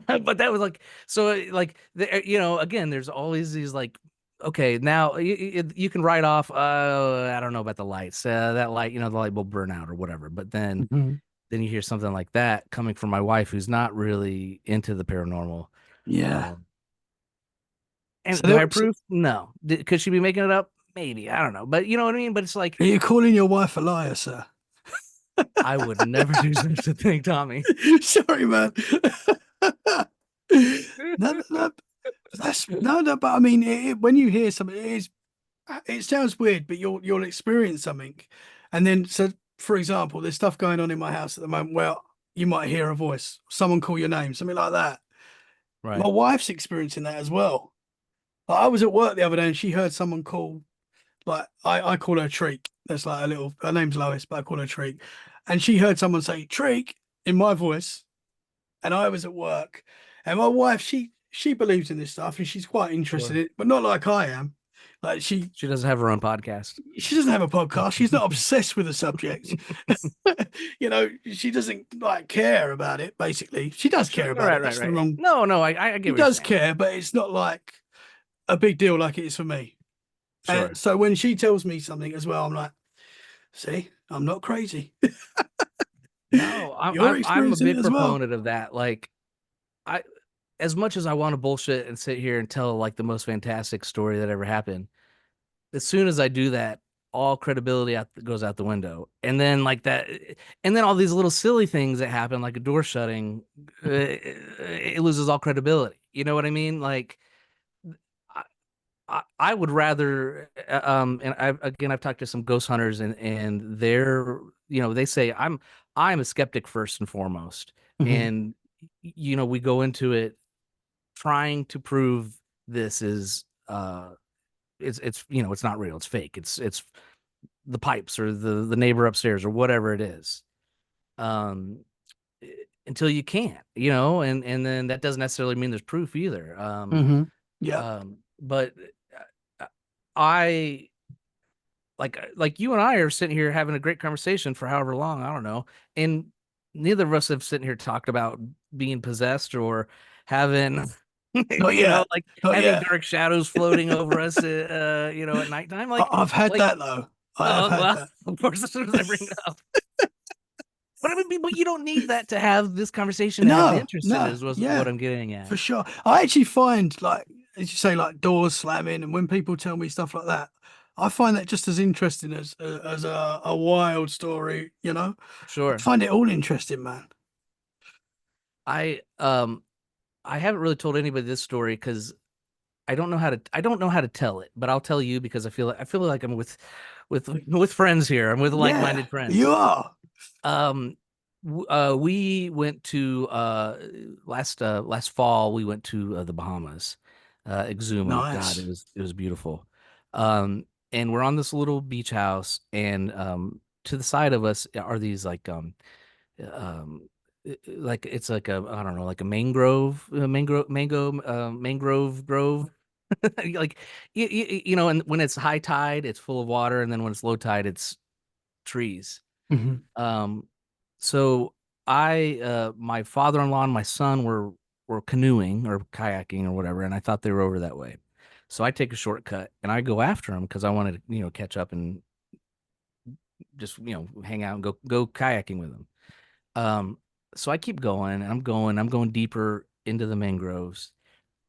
S2: but that was like, so like again, there's always these like, okay, now you can write off, I don't know about the lights, that light, the light will burn out or whatever. But
S1: Mhm.
S2: then you hear something like that coming from my wife, who's not really into the paranormal.
S1: Yeah.
S2: um
S1: So,
S2: and do I approve? No. Could she be making it up? Maybe. I don't know. But you know what I mean? But it's like,
S1: are you calling your wife a liar, sir?
S2: I would never do such a thing, Tommy.
S1: Sorry, man. No, no, no. That's no, no. But I mean, when you hear something, it sounds weird, but you'll experience something, and then so for example, there's stuff going on in my house at the moment where you might hear a voice, someone call your name, something like that. My
S2: Right.
S1: wife's experiencing that as well. Like, I was at work the other day and she heard someone call, like I call her Treek. That's like a little. Her name's Lois, but I call her Treek, and she heard someone say Treek in my voice, and I was at work, and my wife she believes in this stuff and she's quite interested
S2: Sure.
S1: in it, but not like I am. Like
S2: She doesn't have her own podcast.
S1: she doesn't have a podcast. She's not obsessed with the subject. She doesn't like care about it. Basically, she does
S2: Sure.
S1: care about
S2: Right,
S1: it.
S2: right,
S1: That's the
S2: right.
S1: wrong.
S2: No, no, I get
S1: She
S2: what you're
S1: does
S2: saying.
S1: care, but it's not like a big deal like it is for me. And
S2: Sure.
S1: so when she tells me something as well, I'm like, see, I'm not crazy.
S2: No,
S1: You're
S2: I'm a
S1: experiencing it
S2: big
S1: as well.
S2: proponent of that. Like, I, as much as I want to bullshit and sit here and tell like the most fantastic story that ever happened, as soon as I do that, all credibility goes out the window. And then like that, and then all these little silly things that happen, like a door shutting, it loses all credibility. You know what I mean? Like, I would rather, and I've talked to some ghost hunters, and they say I'm a skeptic first and foremost.
S1: Mhm.
S2: And we go into it trying to prove this is it's not real, it's fake, it's the pipes or the neighbor upstairs or whatever it is. um until you can't, and then that doesn't necessarily mean there's proof either.
S1: Yeah.
S2: But uh, I like you and I are sitting here having a great conversation for however long, I don't know, and neither of us have sitting here talked about being possessed or having
S1: Not yet.
S2: like
S1: Not
S2: having
S1: yet.
S2: dark shadows floating over us, at nighttime.
S1: I've had
S2: Like
S1: that though. I have had
S2: well,
S1: that.
S2: of course, as soon as I bring it up, but I mean, but you don't need that to have this conversation to have an
S1: No,
S2: interest in it.
S1: no,
S2: Is what
S1: yeah,
S2: I'm getting
S1: for
S2: at.
S1: sure. I actually find, like, as you say, like doors slamming, and when people tell me stuff like that, I find that just as interesting as a wild story. I
S2: Sure.
S1: find it all interesting, man.
S2: I um I haven't really told anybody this story because I don't know how to tell it, but I'll tell you because I feel like I'm with friends here. I'm with
S1: Yeah,
S2: like-minded friends.
S1: you are.
S2: Um, we went to last fall. We went to the Bahamas, Exuma. God,
S1: Nice.
S2: it was beautiful. Um, and we're on this little beach house, and to the side of us are these um, like it's like a I don't know, like a mangrove grove. Like you know, and when it's high tide, it's full of water, and then when it's low tide, it's trees.
S1: Hmm.
S2: Um, so my father-in-law and my son were canoeing or kayaking or whatever, and I thought they were over that way. So I take a shortcut and I go after them because I wanted to, catch up and just, hang out and go kayaking with them. Um, so I keep going and I'm going deeper into the mangroves,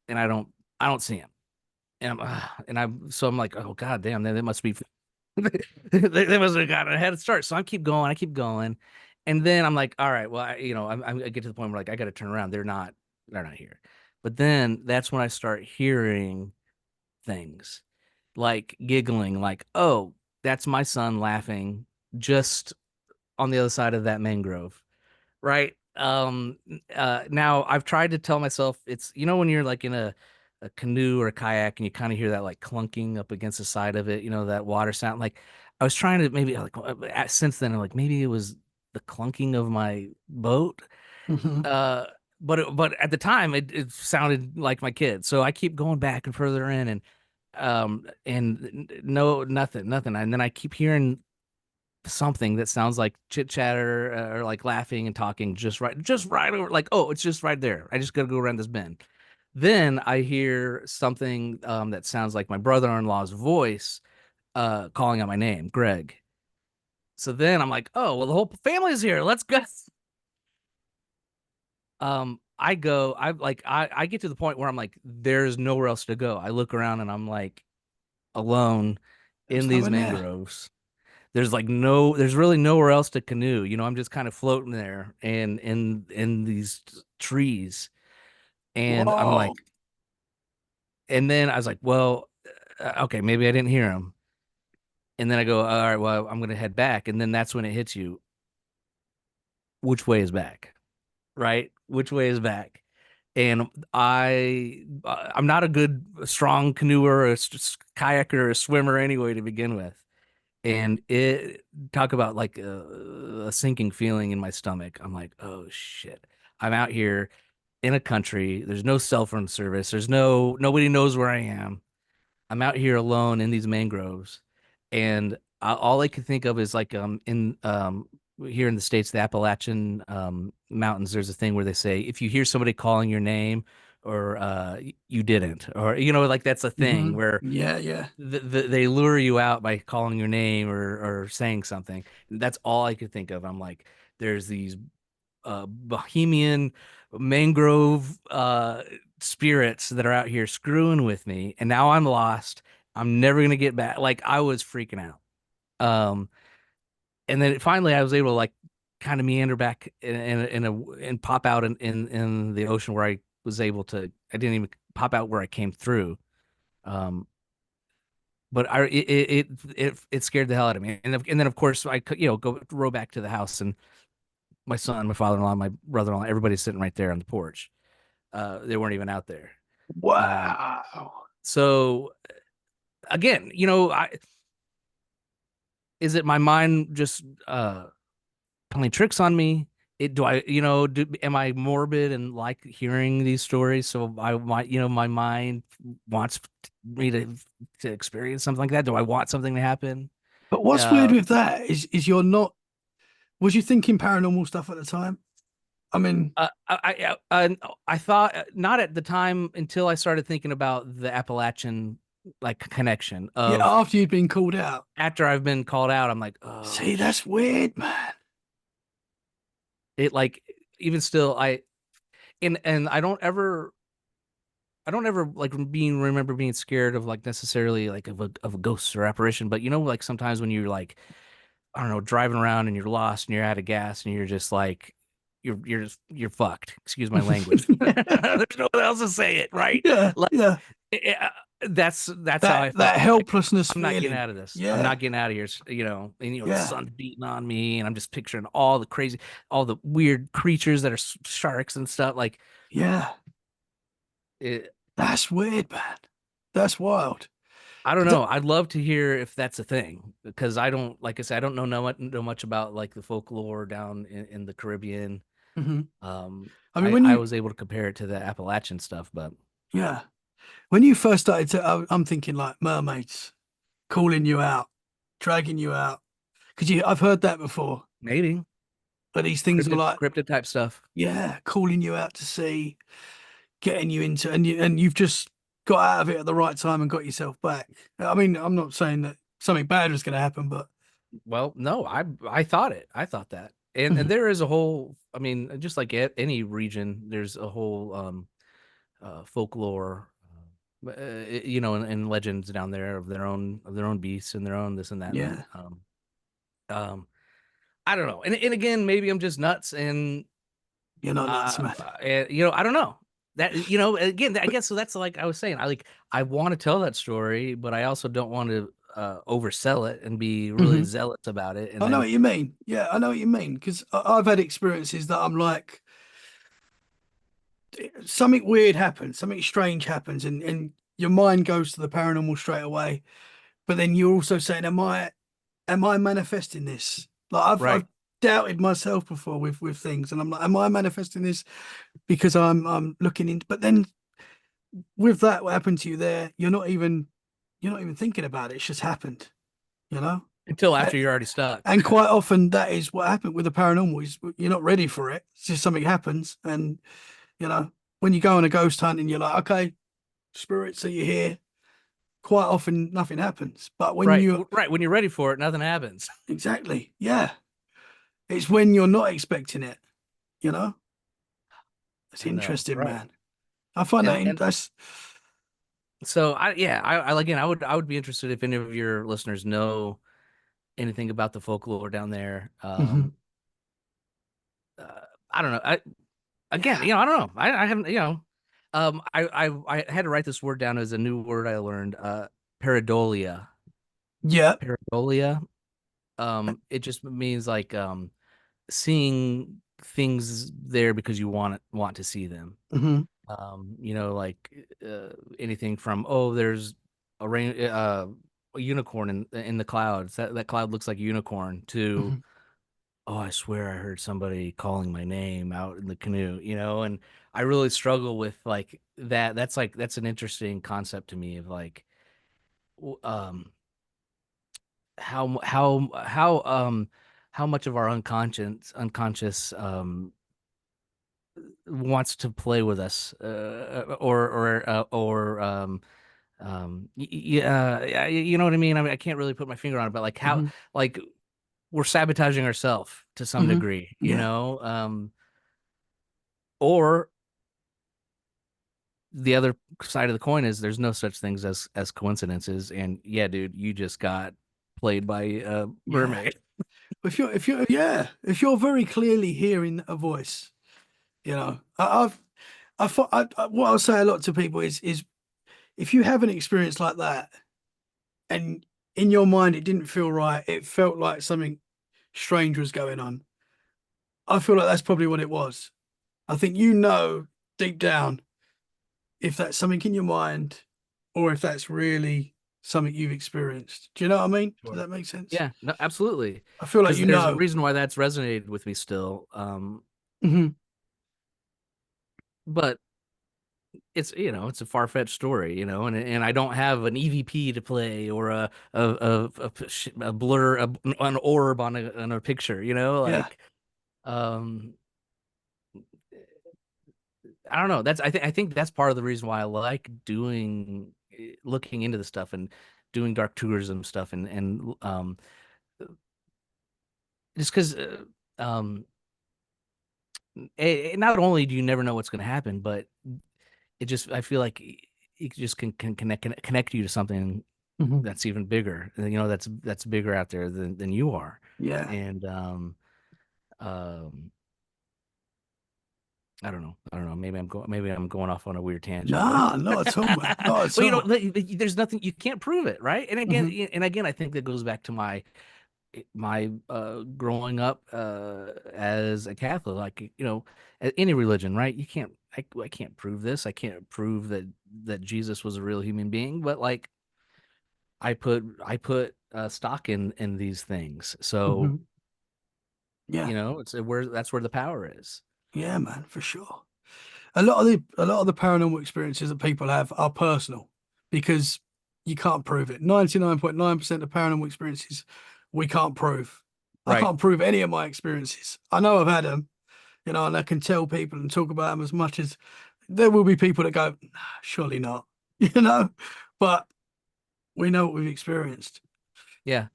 S2: and I don't see him. And I'm like, oh god damn, they must be they must have gotten a head start. So I keep going, and then I'm like, all right, well, I get to the point where like I got to turn around. They're not here. But then that's when I start hearing things like giggling, like, oh, that's my son laughing just on the other side of that mangrove, right? Now I've tried to tell myself it's when you're like in a canoe or a kayak and you kind of hear that like clunking up against the side of it, that water sound. Like I was trying to maybe like since then I'm like maybe it was the clunking of my boat.
S1: Hmm.
S2: Uh but at the time it sounded like my kid. So I keep going back and further in, and no, nothing. And then I keep hearing something that sounds like chit chatter, or like laughing and talking just right over, like, oh, it's just right there. I just gotta go around this bend. Then I hear something that sounds like my brother-in-law's voice calling out my name, Greg. So then I'm like, oh, well, the whole family's here. Let's go. I get to the point where I'm like, there's nowhere else to go. I look around and I'm like alone in
S1: There's no
S2: these
S1: one there.
S2: mangroves. There's really nowhere else to canoe. I'm just kind of floating there and in these trees. And I'm
S1: Whoa.
S2: like, and then I was like, well, okay, maybe I didn't hear him. And then I go, all right, well, I'm gonna head back. And then that's when it hits you. Which way is back? Right? Which way is back? And I'm not a good strong canoeer, kayaker, or a swimmer anyway to begin with. And it talk about like a sinking feeling in my stomach. I'm like, oh shit, I'm out here in a country. There's no cell phone service. Nobody knows where I am. I'm out here alone in these mangroves, and all I could think of is like in here in the States, the Appalachian mountains. There's a thing where they say if you hear somebody calling your name, or you didn't, or like that's a thing
S1: Hmm.
S2: where
S1: Yeah, yeah.
S2: they lure you out by calling your name, or saying something. That's all I could think of. I'm like, there's these bohemian mangrove spirits that are out here screwing with me, and now I'm lost. I'm never gonna get back. Like I was freaking out. Um, and then finally I was able to like kind of meander back and pop out in the ocean where I was able to. I didn't even pop out where I came through. Um, but it scared the hell out of me. And then of course I could go row back to the house, and my son, my father-in-law, my brother-in-law, everybody's sitting right there on the porch. They weren't even out there. Um,
S1: Wow.
S2: so again, is it my mind just playing tricks on me? Do I, am I morbid and like hearing these stories? So I might, my mind wants me to experience something like that. Do I want something to happen?
S1: But what's weird
S2: Uh,
S1: with that is you're not. Was you thinking paranormal stuff at the time? I mean,
S2: I thought not at the time until I started thinking about the Appalachian like connection
S1: yeah,
S2: of
S1: after you'd been called out.
S2: after I've been called out. I'm like, oh,
S1: See, that's weird, man.
S2: it like even still and I don't ever like remember being scared of like necessarily like of a ghost or apparition, but like sometimes when you're like I don't know, driving around and you're lost and you're out of gas and you're just like you're fucked. Excuse my language. There's no one else to say it, right?
S1: Yeah,
S2: Like
S1: yeah.
S2: That's how
S1: That
S2: I felt.
S1: that
S2: Like,
S1: helplessness
S2: I'm not getting
S1: feeling.
S2: out of this. I'm
S1: Yeah,
S2: not getting out of here. And the
S1: yeah,
S2: sun's beating on me, and I'm just picturing all the weird creatures that are sharks and stuff. Like
S1: yeah.
S2: it,
S1: That's weird, man. That's wild.
S2: I don't
S1: 'Cause
S2: know. I'd love to hear if that's a thing because I don't, like I said, I don't know much about like the folklore down in the Caribbean.
S1: Mhm.
S2: Um,
S1: I mean,
S2: I was able to compare it to the Appalachian stuff, but
S1: yeah, when you first started to, I'm thinking like mermaids calling you out, dragging you out. Because I've heard that before.
S2: maybe
S1: But these things are like,
S2: cryptid type stuff.
S1: yeah, calling you out to sea, getting you into, and you've just got out of it at the right time and got yourself back. I mean, I'm not saying that something bad was going to happen, but
S2: Well, no, I thought that, and
S1: Mhm.
S2: there is a whole. I mean, just like any region, there's a whole folklore, and legends down there of their own beasts and their own this and that.
S1: Yeah,
S2: Um, I don't know, and again, maybe I'm just nuts,
S1: you're not nuts, man.
S2: I don't know that again. I guess so. That's like I was saying. I want to tell that story, but I also don't want to oversell it and be really
S1: Hmm.
S2: zealous about it, and
S1: I know
S2: then
S1: what you mean. Yeah, I know what you mean because I've had experiences that I'm like, something weird happens, something strange happens, and your mind goes to the paranormal straight away. But then you're also saying, am I manifesting this? Like I've
S2: right.
S1: doubted myself before with things, and I'm like, am I manifesting this because I'm looking into? But then with that, what happened to you there? You're not even thinking about it. It's just happened, you know.
S2: Until
S1: A-
S2: after you're already stuck.
S1: And quite often that is what happened with the paranormal. Is you're not ready for it. It's just something happens, and you know when you go on a ghost hunt and you're like, okay, spirits, are you here? Quite often nothing happens. But when
S2: Right.
S1: you
S2: Right. When you're ready for it, nothing happens.
S1: exactly, yeah, it's when you're not expecting it. You know, it's
S2: I know.
S1: interesting,
S2: Right.
S1: man. I find that
S2: And
S1: that's
S2: so I again, I would be interested if any of your listeners know anything about the folklore down there.
S1: Mhm.
S2: I don't know. Again,
S1: Yeah,
S2: I don't know. I haven't, I had to write this word down as a new word I learned. Pareidolia.
S1: yeah,
S2: Pareidolia. It just means like seeing things there because you want to see them.
S1: hmm
S2: Like anything from, oh, there's a unicorn in the clouds. That cloud looks like a unicorn to,
S1: hmm
S2: oh, I swear I heard somebody calling my name out in the canoe, and I really struggle with like that. That's an interesting concept to me of like um how much of our unconscious wants to play with us yeah, you know what I mean? I can't really put my finger on it, but like how
S1: hmm
S2: like we're sabotaging ourselves to some
S1: hmm
S2: degree,
S1: yeah,
S2: or the other side of the coin is there's no such things as coincidences. And yeah, dude, you just got played by a
S1: yeah.
S2: mermaid.
S1: If you're very clearly hearing a voice, what I'll say a lot to people is if you have an experience like that and in your mind it didn't feel right, it felt like something strange was going on. I feel like that's probably what it was. I think deep down if that's something in your mind or if that's really something you've experienced. Do you know what I mean? Does
S2: Sure.
S1: that make sense?
S2: Yeah, no, absolutely.
S1: I feel like
S2: Because there's a reason why that's resonated with me still.
S1: Mhm,
S2: But it's a far-fetched story, and I don't have an EVP to play or a blur, an orb on a picture,
S1: yeah.
S2: like um I don't know. I think that's part of the reason why I like looking into the stuff and doing dark tourism stuff and just because not only do you never know what's going to happen, but I feel like it just can connect you to something
S1: Mhm,
S2: that's even bigger. That's bigger out there than you are.
S1: yeah.
S2: And um I don't know. I don't know. Maybe I'm going off on a weird tangent, but
S1: Nah, not at all, man. Not at
S2: well,
S1: all.
S2: there's nothing you can't prove it, right?
S1: Hmm.
S2: And again, I think that goes back to my growing up as a Catholic, like any religion, right? I can't prove this. I can't prove that Jesus was a real human being, but like I put stock in these things. So,
S1: Hmm. Yeah,
S2: it's where that's where the power is.
S1: yeah, man, for sure. A lot of the paranormal experiences that people have are personal because you can't prove it. 99.9% of paranormal experiences we can't prove. I
S2: Right.
S1: can't prove any of my experiences. I know I've had them, and I can tell people and talk about them as much as there will be people that go, "Nah, surely not," you know, but we know what we've experienced.
S2: Yeah.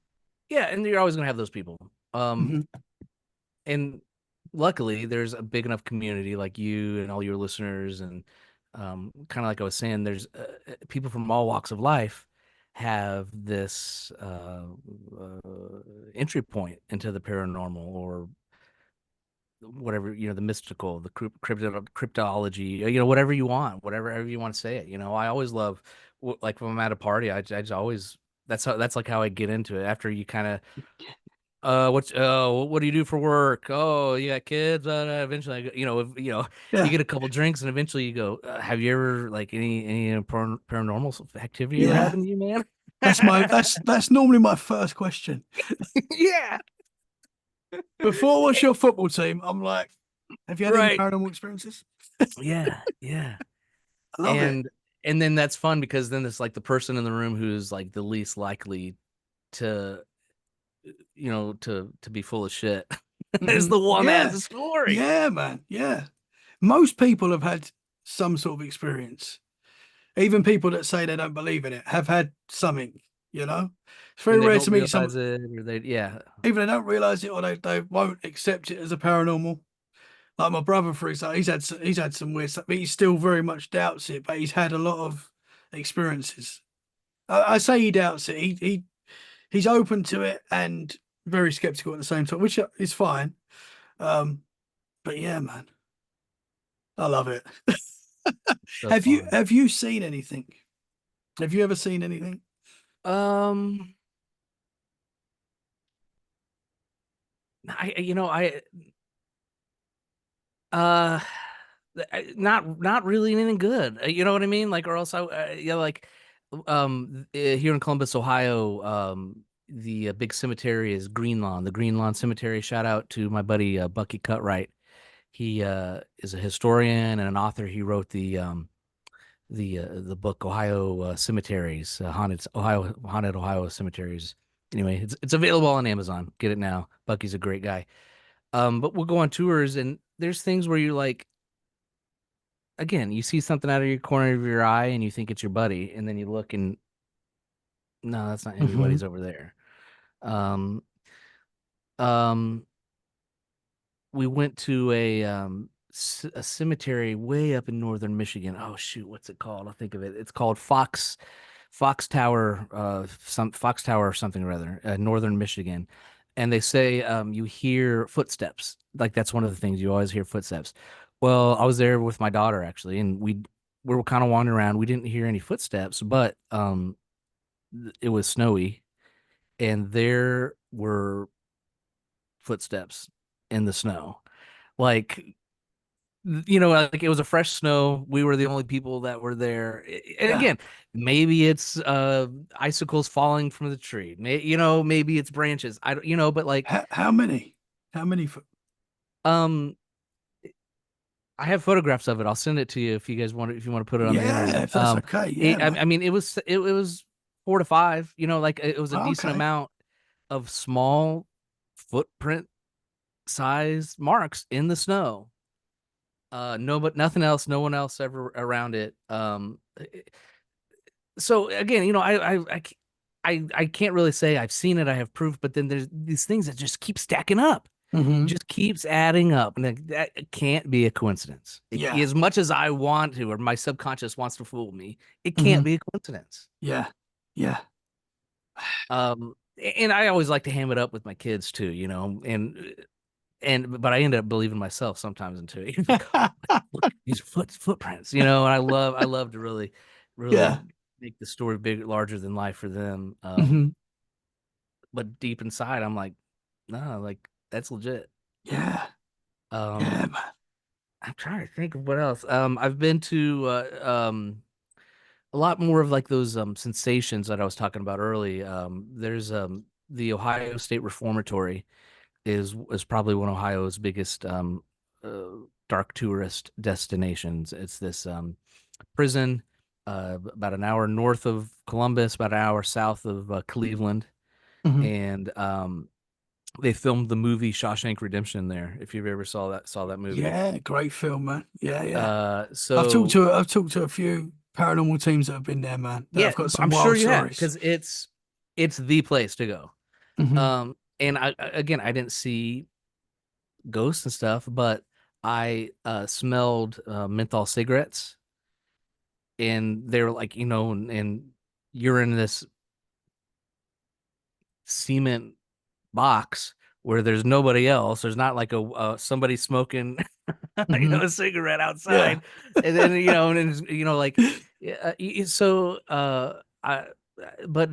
S2: Yeah, and you're always gonna have those people.
S1: Hmm.
S2: And luckily there's a big enough community like you and all your listeners, and kind of like I was saying, there's people from all walks of life have this entry point into the paranormal or whatever, the mystical, the cryptology, whatever you want, whatever you want to say it. I always love, like when I'm at a party, I just always, that's like how I get into it after you kind of what do you do for work? Oh, you got kids. Eventually, you
S1: Yeah,
S2: get a couple drinks, and eventually you go, have you ever like any paranormal activity ever
S1: yeah.
S2: happened to you, man?
S1: That's normally my first question.
S2: Yeah,
S1: Before, what's your football team? I'm like, have you had any
S2: right.
S1: paranormal experiences?
S2: Yeah, yeah.
S1: I love it.
S2: And then that's fun because then it's like the person in the room who's like the least likely to to be full of shit is
S1: Hmm.
S2: the one that has
S1: Yeah,
S2: the story.
S1: yeah, man. Yeah. Most people have had some sort of experience. Even people that say they don't believe in it have had something, you know? It's very
S2: And they
S1: rare
S2: don't
S1: to meet
S2: realize
S1: some,
S2: it, or they, yeah.
S1: either they don't realize it or they won't accept it as a paranormal. Like my brother, for example, he's had some weird stuff, but he still very much doubts it, but he's had a lot of experiences. I say he doubts it. He's open to it and very skeptical at the same time, which is fine. Um, but yeah, man, I love it.
S2: So fun.
S1: Have you seen anything? Have you ever seen anything?
S2: Um, I uh, not really anything good. You know what I mean? Like, or else like, here in Columbus, Ohio, the big cemetery is Greenlawn, the Greenlawn Cemetery. Shout out to my buddy Bucky Cutright. He is a historian and an author. He wrote the book Ohio Cemeteries, haunted Ohio cemeteries. Anyway, it's available on Amazon. Get it now. Bucky's a great guy. But we'll go on tours, and there's things where you're like, again, you see something out of your corner of your eye, and you think it's your buddy, and then you look, and no, that's not him. Your
S1: Hmm.
S2: buddy's over there. Um, um, we went to a cemetery way up in northern Michigan. Oh shoot, what's it called? I'll think of it. It's called Fox Tower, some Fox Tower or something or other, northern Michigan. And they say you hear footsteps. Like that's one of the things you always hear footsteps. Well, I was there with my daughter actually, and we were kind of wandering around. We didn't hear any footsteps, but it was snowy, and there were footsteps in the snow. Like like it was a fresh snow. We were the only people that were there. And
S1: Yeah.
S2: again, maybe it's icicles falling from the tree. Maybe it's branches. I don't, but like
S1: How many? How many?
S2: um I have photographs of it. I'll send it to you if you guys want if you want to put it on the
S1: Yeah,
S2: internet.
S1: if that's okay. Yeah,
S2: I
S1: man.
S2: mean it was 4 to 5, like it was a decent
S1: Okay.
S2: amount of small footprint size marks in the snow. No, but nothing else, no one else ever around it. So again, I can't really say I've seen it, I have proof, but then there's these things that just keep stacking up,
S1: Hmm.
S2: just keeps adding up, and that can't be a coincidence.
S1: Yeah.
S2: As much as I want to, or my subconscious wants to fool me, it can't
S1: Hmm.
S2: be a coincidence.
S1: Yeah. Yeah.
S2: And I always like to ham it up with my kids too, and but I ended up believing myself sometimes into it. Like, look at these footprints, and I love to really
S1: Yeah.
S2: make the story bigger, larger than life for them.
S1: Hmm.
S2: But deep inside, I'm like, no, like that's legit.
S1: Yeah. Yeah,
S2: Um,
S1: man.
S2: I'm trying to think of what else. I've been to a lot more of like those sensations that I was talking about early. There's the Ohio State Reformatory is probably one of Ohio's biggest uh, dark tourist destinations. It's this prison about an hour north of Columbus, about an hour south of Cleveland,
S1: Hmm.
S2: and they filmed the movie Shawshank Redemption there. If you've ever saw that movie,
S1: Yeah, great film, man. Yeah, yeah.
S2: so
S1: I've talked to a few paranormal teams that have been there, man, that
S2: yeah,
S1: have got some
S2: I'm sure
S1: wild
S2: you have
S1: stories.
S2: because it's the place to go.
S1: Hmm.
S2: And again, I didn't see ghosts and stuff, but I smelled menthol cigarettes, and they were like, and you're in this cement box where there's nobody else. There's not like a somebody smoking,
S1: Hmm.
S2: a cigarette
S1: Yeah.
S2: outside, and then and then, like, yeah, so I, but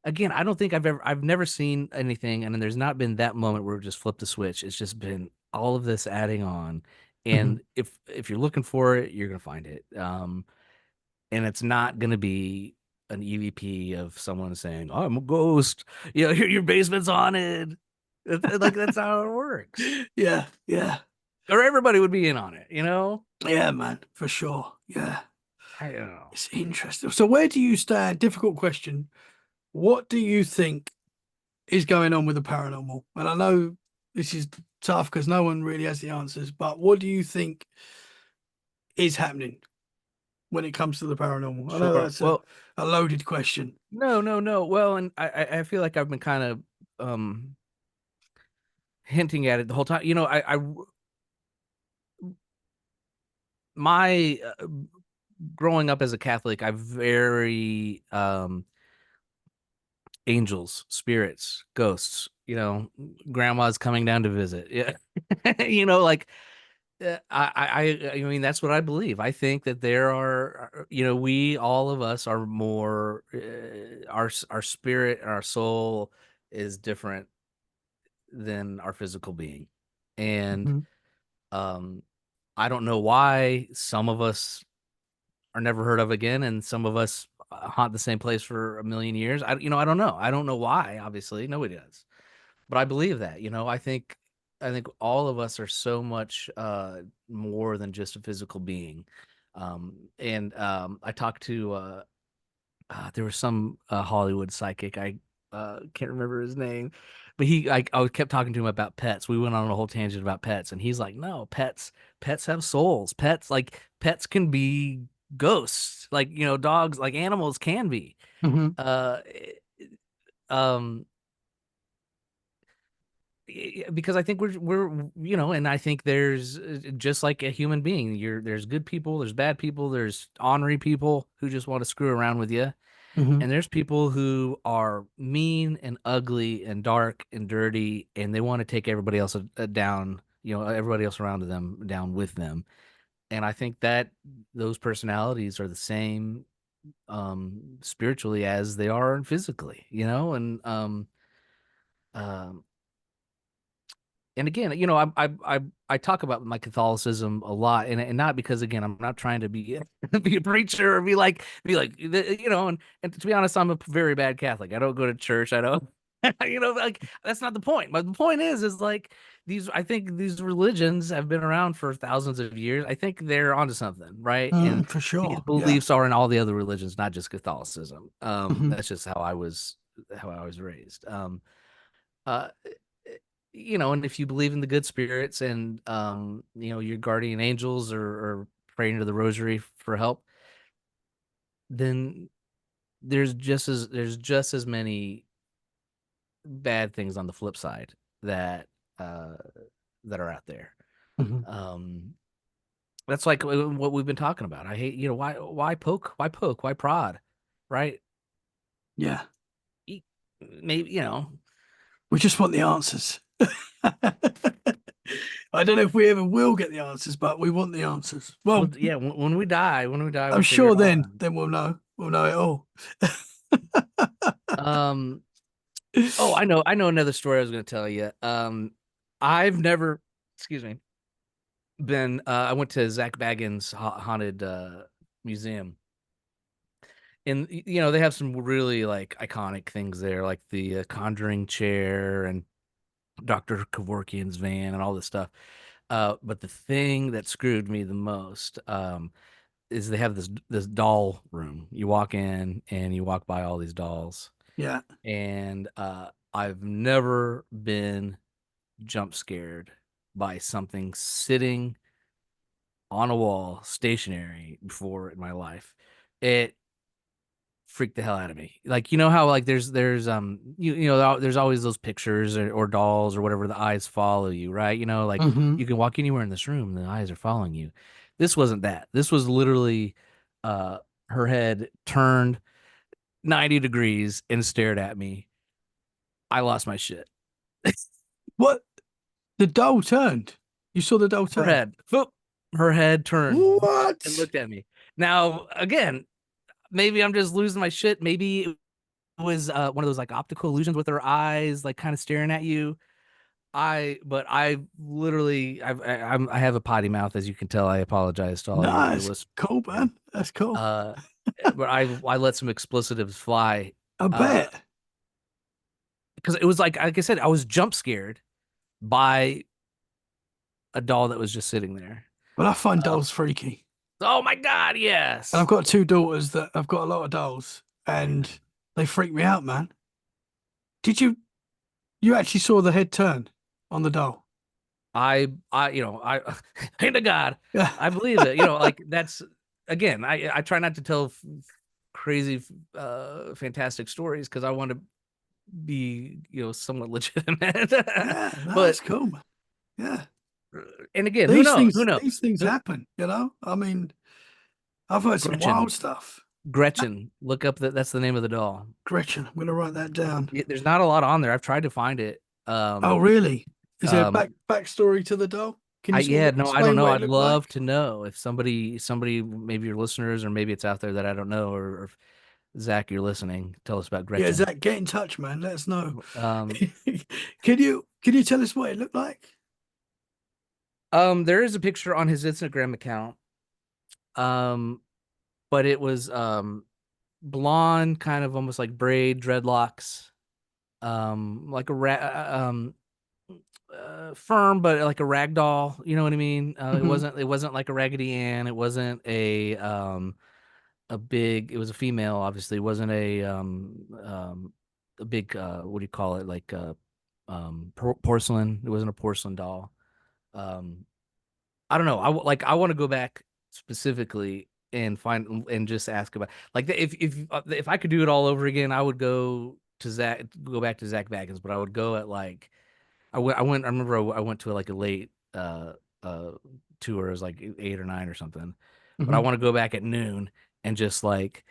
S2: again, I don't think I've never seen anything, and then there's not been that moment where we just flipped the switch. It's just been all of this adding on,
S1: Hmm.
S2: and if you're looking for it, you're gonna find it. And it's not gonna be an EVP of someone saying, "I'm a ghost," your basement's haunted. Like that's how it works,
S1: Yeah, yeah.
S2: or everybody would be in on it.
S1: Yeah, man, for sure. Yeah.
S2: I don't know.
S1: It's interesting. So where do you stand? Difficult question. What do you think is going on with the paranormal? And I know this is tough because no one really has the answers, but what do you think is happening when it comes to the paranormal? I know
S2: Sure.
S1: that's
S2: Well,
S1: a loaded question.
S2: no, no, no. Well, and I feel like I've been kind of hinting at it the whole time. My growing up as a Catholic, I very angels, spirits, ghosts. Grandma's coming down to visit. Yeah, like I mean that's what I believe. I think that there are, we all of us are more our spirit and our soul is different than our physical being, and
S1: Hmm.
S2: um, I don't know why some of us are never heard of again, and some of us haunt the same place for a million years. I don't know. I don't know why. Obviously, nobody does, but I believe that. I think all of us are so much more than just a physical being. And I talked to there was some Hollywood psychic. I can't remember his name, but I kept talking to him about pets. We went on a whole tangent about pets, and he's like, "No, pets have souls. Pets can be ghosts, like dogs, like animals can be."
S1: Hmm.
S2: Uh, um, because I think and I think there's just like a human being. There's good people, there's bad people, there's ornery people who just want to screw around with you.
S1: Hmm.
S2: And there's people who are mean and ugly and dark and dirty, and they want to take everybody else down, everybody else around them down with them. And I think that those personalities are the same spiritually as they are physically, um, and again, I talk about my Catholicism a lot, and not because again I'm not trying to be be a preacher or be like and to be honest, I'm a very bad Catholic. I don't go to church. I don't like that's not the point. But the point is like I think these religions have been around for thousands of years. I think they're onto something, right? And
S1: For
S2: these
S1: sure. Yeah.
S2: beliefs are in all the other religions, not just Catholicism.
S1: Hmm.
S2: That's just how I was raised. Uh, and if you believe in the good spirits and your guardian angels or praying to the rosary for help, then there's just as many bad things on the flip side that uh that are out there.
S1: Hmm.
S2: Um that's like what we've been talking about. I hate, why prod, right?
S1: Yeah.
S2: Maybe
S1: We just want the answers. I don't know if we ever will get the answers, but we want the answers.
S2: Well,
S1: Well,
S2: yeah, when we die,
S1: I'm
S2: we'll figure
S1: sure
S2: it all
S1: then we'll know. We'll know it all.
S2: out. Oh, I know another story I was going to tell you. I've never, excuse me, been. I went to Zach Bagans' haunted museum, and you know they have some really like iconic things there, like the Conjuring chair and Dr. Kevorkian's van and all this stuff. But the thing that screwed me the most, is they have this doll room. You walk in and you walk by all these dolls,
S1: Yeah.
S2: and I've never been jump scared by something sitting on a wall stationary before in my life. It freaked the hell out of me. Like, you know how like there's always those pictures or dolls or whatever, the eyes follow you, right? You know, like
S1: Hmm.
S2: you can walk anywhere in this room, the eyes are following you. This wasn't that. This was literally uh her head turned 90 degrees and stared at me. I lost my shit.
S1: What? The doll turned. You saw the doll
S2: Her
S1: turn.
S2: head, boop, her head turned and
S1: What?
S2: looked at me. Now, again, maybe I'm just losing my shit. Maybe it was one of those like optical illusions with her eyes, like kind of staring at you. But I literally, I have a potty mouth, as you can tell. I apologize to all your
S1: Nice.
S2: listeners.
S1: Cool, man. That's cool.
S2: Uh, but I let some explicitives fly.
S1: I
S2: Uh,
S1: bet.
S2: because it was like I said, I was jump scared by a doll that was just sitting there.
S1: But I find
S2: Uh,
S1: dolls freaky.
S2: oh my God,
S1: And I've
S2: yes.
S1: got two daughters that have got a lot of dolls, and they freak me out, man. Did you actually saw the head turn on the doll?
S2: You know, I, hand to God,
S1: Yeah.
S2: I believe it. You know, like that's again, I try not to tell crazy, fantastic stories because I want to be, you know, somewhat legitimate.
S1: Yeah, no,
S2: But
S1: that's cool, man. Yeah.
S2: and again, who
S1: These
S2: knows? Who
S1: things
S2: knows?
S1: these things
S2: Who-
S1: happen, you know? I mean, I've heard some wild
S2: Gretchen,
S1: stuff.
S2: Gretchen, look up that. That's the name of the doll.
S1: Gretchen, I'm gonna write that down.
S2: There's not a lot on there. I've tried to find it.
S1: Oh, really? Is there a
S2: Um,
S1: backstory to the doll? Can you sort
S2: yeah,
S1: of
S2: no, I don't
S1: explain
S2: know.
S1: what it
S2: I'd
S1: looked
S2: love
S1: like?
S2: to know if somebody, maybe your listeners, or maybe it's out there that I don't know, or if Zach, you're listening, tell us about
S1: Yeah,
S2: Gretchen.
S1: Zach, get in touch, man. Let us know.
S2: Um,
S1: Can you tell us what it looked like?
S2: there is a picture on his Instagram account. Um, but it was blonde, kind of almost like braid, dreadlocks. Like a firm, but like a rag doll. You know what I mean?
S1: Hmm.
S2: It wasn't like a Raggedy Ann. It wasn't a big. It was a female, obviously. It wasn't a big what do you call it? Like porcelain. It wasn't a porcelain doll. Um, I don't know. I want to go back specifically and find and just ask about like if I could do it all over again, I would go back to Zach Bagans, but I would go at like I remember I went to like a late uh tour. It was like 8 or 9 or something. But I
S1: Hmm.
S2: want to go back at noon and just like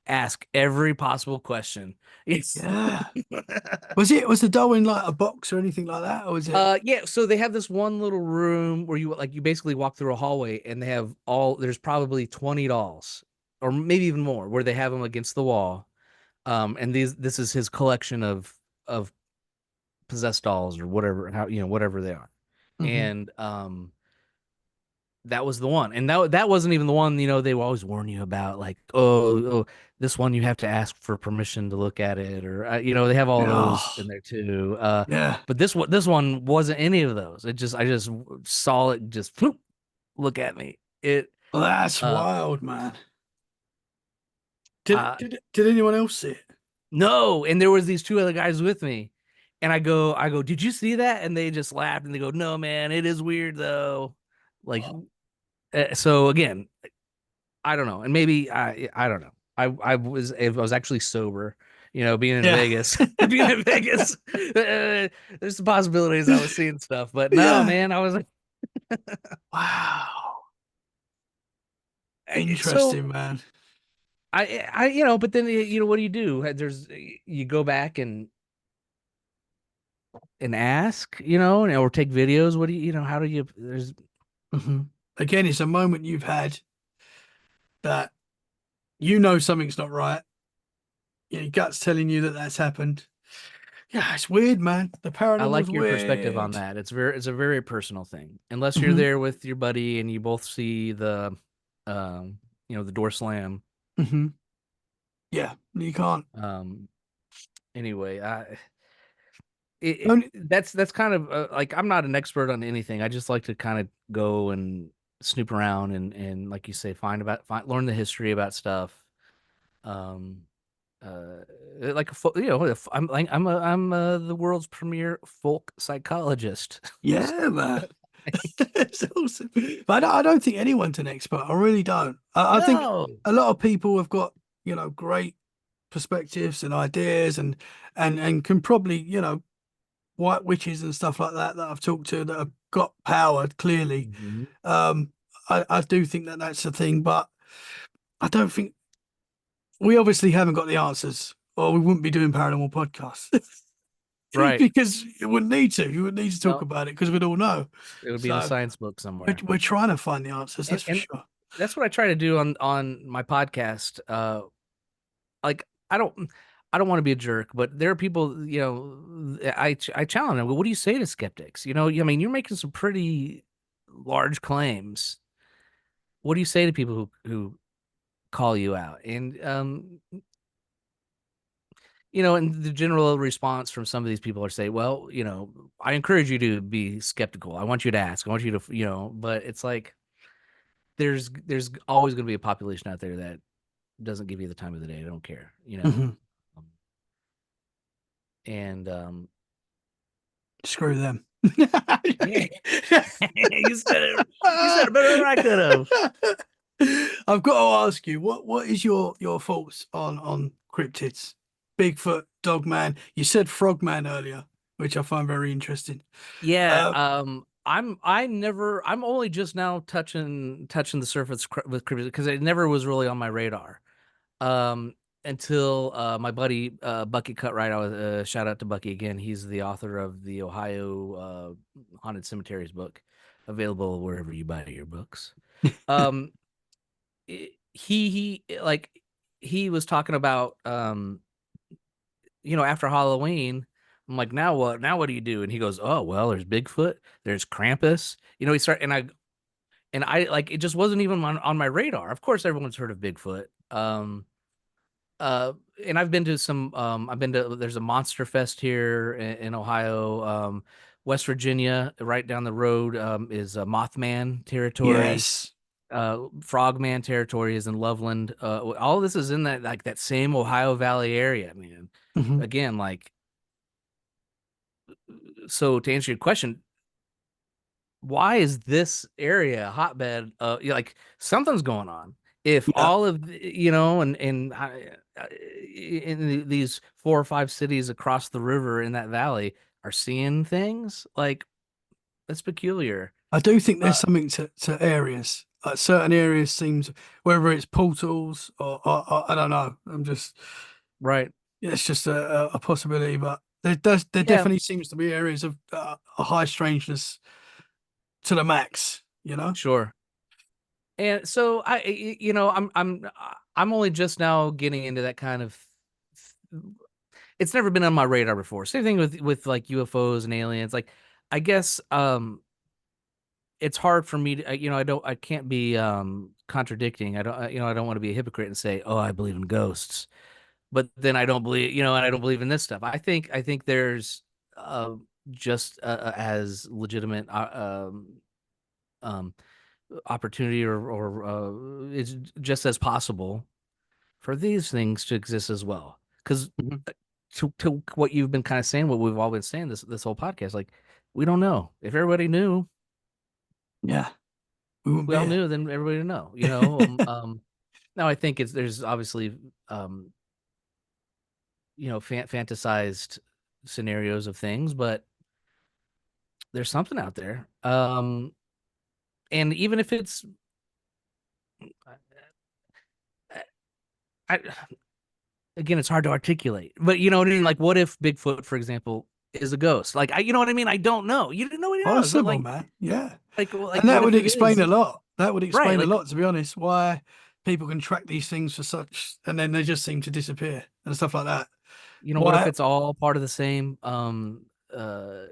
S2: ask every possible question. Yes.
S1: Yeah. Was the doll in like a box or anything like that, or was it?
S2: Yeah, so they have this one little room where you basically walk through a hallway and they have there's probably 20 dolls or maybe even more where they have them against the wall. And this is his collection of possessed dolls or whatever, how you know whatever they are.
S1: Hmm.
S2: And that was the one. And that wasn't even the one, you know, they will always warn you about like, oh, this one you have to ask for permission to look at it or you know, they have all
S1: Yeah.
S2: those in there too.
S1: Yeah.
S2: But this one wasn't any of those. I just saw it just floop, look at me. It
S1: Well, that's
S2: uh
S1: wild, man. Did
S2: uh
S1: did did anyone else see it?
S2: no, and there was these two other guys with me. And I go, did you see that? And they just laughed and they go, no, man, it is weird though. Like, so again, I don't know, and maybe I don't know. I was actually sober, you know, being in
S1: Yeah.
S2: Vegas, being in Vegas. There's some possibilities I was seeing stuff, but no,
S1: Yeah.
S2: man, I was like,
S1: Wow.
S2: so
S1: Interesting, man.
S2: you know, but then you know, what do? There's you go back and and ask, you know, or take videos. What do you, you know, how do you, there's,
S1: Hmm. Again, it's a moment you've had that you know something's not right. Your gut's telling you that that's happened. Yeah, it's weird, man. The
S2: I
S1: paranormal's
S2: like your perspective on
S1: weird.
S2: that. It's a very personal thing. Unless you're
S1: Hmm.
S2: there with your buddy and you both see the, you know, the door slam.
S1: Hmm. Yeah, you can't.
S2: Um, anyway,
S1: Only,
S2: that's kind of like I'm not an expert on anything. I just like to kind of go and snoop around and like you say, learn the history about stuff. Um, like you know, I'm the world's premier folk psychologist.
S1: yeah, man. It's awesome. But I don't think anyone's an expert. I really don't. I think
S2: No,
S1: a lot of people have got, great perspectives and ideas and can probably, white witches and stuff like that I've talked to that have got power clearly.
S2: Mhm.
S1: Um, I do think that that's a thing, but I don't think we obviously haven't got the answers, or we wouldn't be doing paranormal podcasts
S2: Right?
S1: because you wouldn't need to. You wouldn't need to talk
S2: No,
S1: about it because we'd all know.
S2: it would be in a
S1: So
S2: science book
S1: we're,
S2: somewhere.
S1: we're trying to find the answers. That's for
S2: And
S1: sure.
S2: that's what I try to do on my podcast. Like I don't want to be a jerk, but there are people, you know, I challenge them. Well, what do you say to skeptics? You know, I mean, you're making some pretty large claims. What do you say to people who call you out? And you know, and the general response from some of these people are say, well, you know, I encourage you to be skeptical. I want you to ask. I want you to, you know, but it's like there's always going to be a population out there that doesn't give you the time of the day. They don't care, you know.
S1: Hmm.
S2: Um, and
S1: Screw them.
S2: yeah, you said it better than I could have.
S1: I've got to ask you, what is your thoughts on cryptids? Bigfoot, Dogman. You said Frogman earlier, which I find very interesting.
S2: Yeah,
S1: Uh,
S2: I'm only just now touching the surface with cryptids because it never was really on my radar. Um, until my buddy Bucky Cutright, I was shout out to Bucky again. He's the author of the Ohio Haunted Cemeteries book, available wherever you buy your books. Um, like he was talking about you know, after Halloween. I'm like, now what? Now what do you do? And he goes, oh well, there's Bigfoot, there's Krampus. You know, he started and I like it just wasn't even on my radar. Of course, everyone's heard of Bigfoot. Uh and I've been to there's a monster fest here in Ohio. West Virginia right down the road is Mothman territory.
S1: yes.
S2: Frogman territory is in Loveland. All this is in that like that same Ohio Valley area, man.
S1: Hmm.
S2: Again, like so to answer your question, why is this area a hotbed? Like something's going on. If
S1: Yeah,
S2: all of you know, in these 4 or 5 cities across the river in that valley are seeing things, like that's peculiar.
S1: I do think there's
S2: Uh,
S1: something to areas. Like certain areas seems, whether it's portals or I don't know. I'm just,
S2: right?
S1: yeah, it's just a possibility, but there
S2: Yeah,
S1: definitely seems to be areas of a high strangeness to the max. You know.
S2: sure. And so you know, I'm only just now getting into that kind of. It's never been on my radar before. Same thing with like UFOs and aliens. Like, I guess it's hard for me to you know I can't be contradicting. I don't you know I don't want to be a hypocrite and say oh I believe in ghosts, but then I don't believe you know and I don't believe in this stuff. I think there's just as legitimate um opportunity or it's just as possible for these things to exist as well. Because
S1: Mhm.
S2: to what you've been kind of saying, what we've all been saying this whole podcast, like we don't know. If everybody knew,
S1: Yeah, we wouldn't
S2: we
S1: be
S2: all
S1: here.
S2: knew, then everybody would know. You know. Now I think it's there's obviously um you know fantasized scenarios of things, but there's something out there. And even if it's I, again, it's hard to articulate, but you know what I mean? Like, what if Bigfoot, for example, is a ghost. Like, you know what I mean? I don't know. You didn't know what he knows, but
S1: Possible, man. Yeah.
S2: like,
S1: And that
S2: what
S1: would
S2: if it
S1: explain
S2: is?
S1: a lot. That would
S2: Right.
S1: explain a
S2: Like,
S1: lot, to be honest, why people can track these things for such, and then they just seem to disappear and stuff like that.
S2: what if
S1: Why?
S2: it's all part of the same, uh,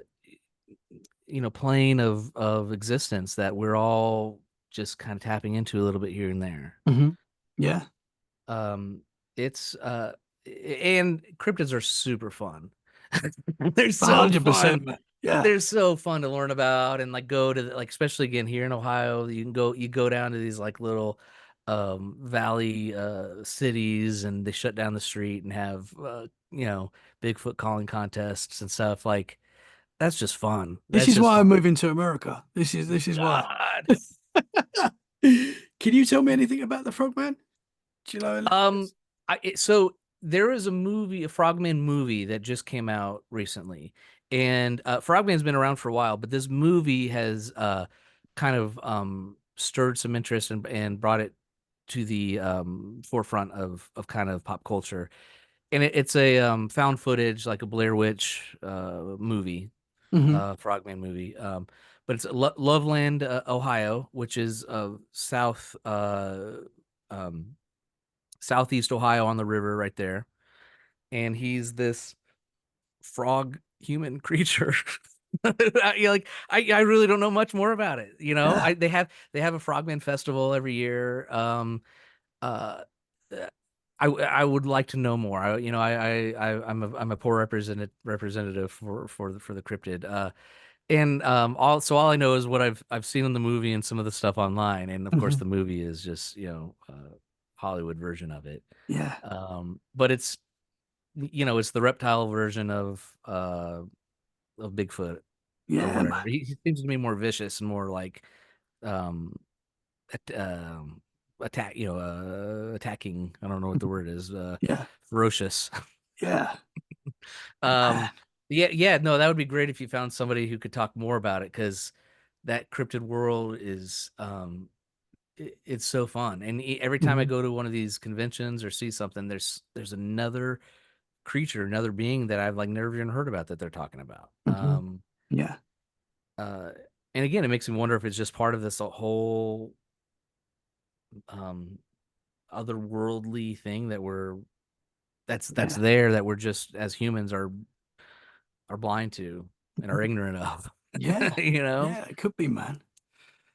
S2: plane of existence that we're all just kind of tapping into a little bit here and there.
S1: Mhm. Yeah.
S2: Um, it's and cryptids are super fun. They're so
S1: 100%,
S2: fun.
S1: man. Yeah.
S2: They're so fun to learn about and like go to like, especially again here in Ohio, you go down to these like little valley cities, and they shut down the street and have Bigfoot calling contests and stuff. Like, that's just fun.
S1: This
S2: That's
S1: is
S2: just
S1: why I'm
S2: fun.
S1: moving to America. This is why.
S2: God.
S1: Can you tell me anything about the Frogman? Do you know anything
S2: Um,
S1: else?
S2: so there is a movie, a Frogman movie that just came out recently, and Frogman's been around for a while, but this movie has kind of stirred some interest and brought it to the forefront of kind of pop culture, and it's a found footage, like a Blair Witch movie,
S1: Hmm.
S2: Frogman movie. But it's Loveland, Ohio, which is south um southeast Ohio on the river right there. And he's this frog human creature. I really don't know much more about it.
S1: Yeah.
S2: They have a Frogman festival every year. Uh, I would like to know more. I'm a poor representative for the cryptid. And all I know is what I've seen in the movie and some of the stuff online, and of course
S1: Hmm.
S2: the movie is just Hollywood version of it.
S1: Yeah.
S2: But it's the reptile version of Bigfoot or
S1: Yeah,
S2: whatever.
S1: man.
S2: He seems to be more vicious and more like um attack, attacking. I don't know what the word is.
S1: Yeah.
S2: Ferocious.
S1: Yeah.
S2: Um,
S1: Man.
S2: yeah, no, that would be great if you found somebody who could talk more about it, because that cryptid world is it's so fun. And every time I
S1: Hmm.
S2: go to one of these conventions or see something, there's another creature, another being that I've like never even heard about that they're talking about.
S1: Hmm. Yeah.
S2: Uh, and again, it makes me wonder if it's just part of this whole um otherworldly thing that's
S1: Yeah.
S2: there, that we're just as humans are blind to and are ignorant of.
S1: Yeah.
S2: you know
S1: Yeah. It could be, man.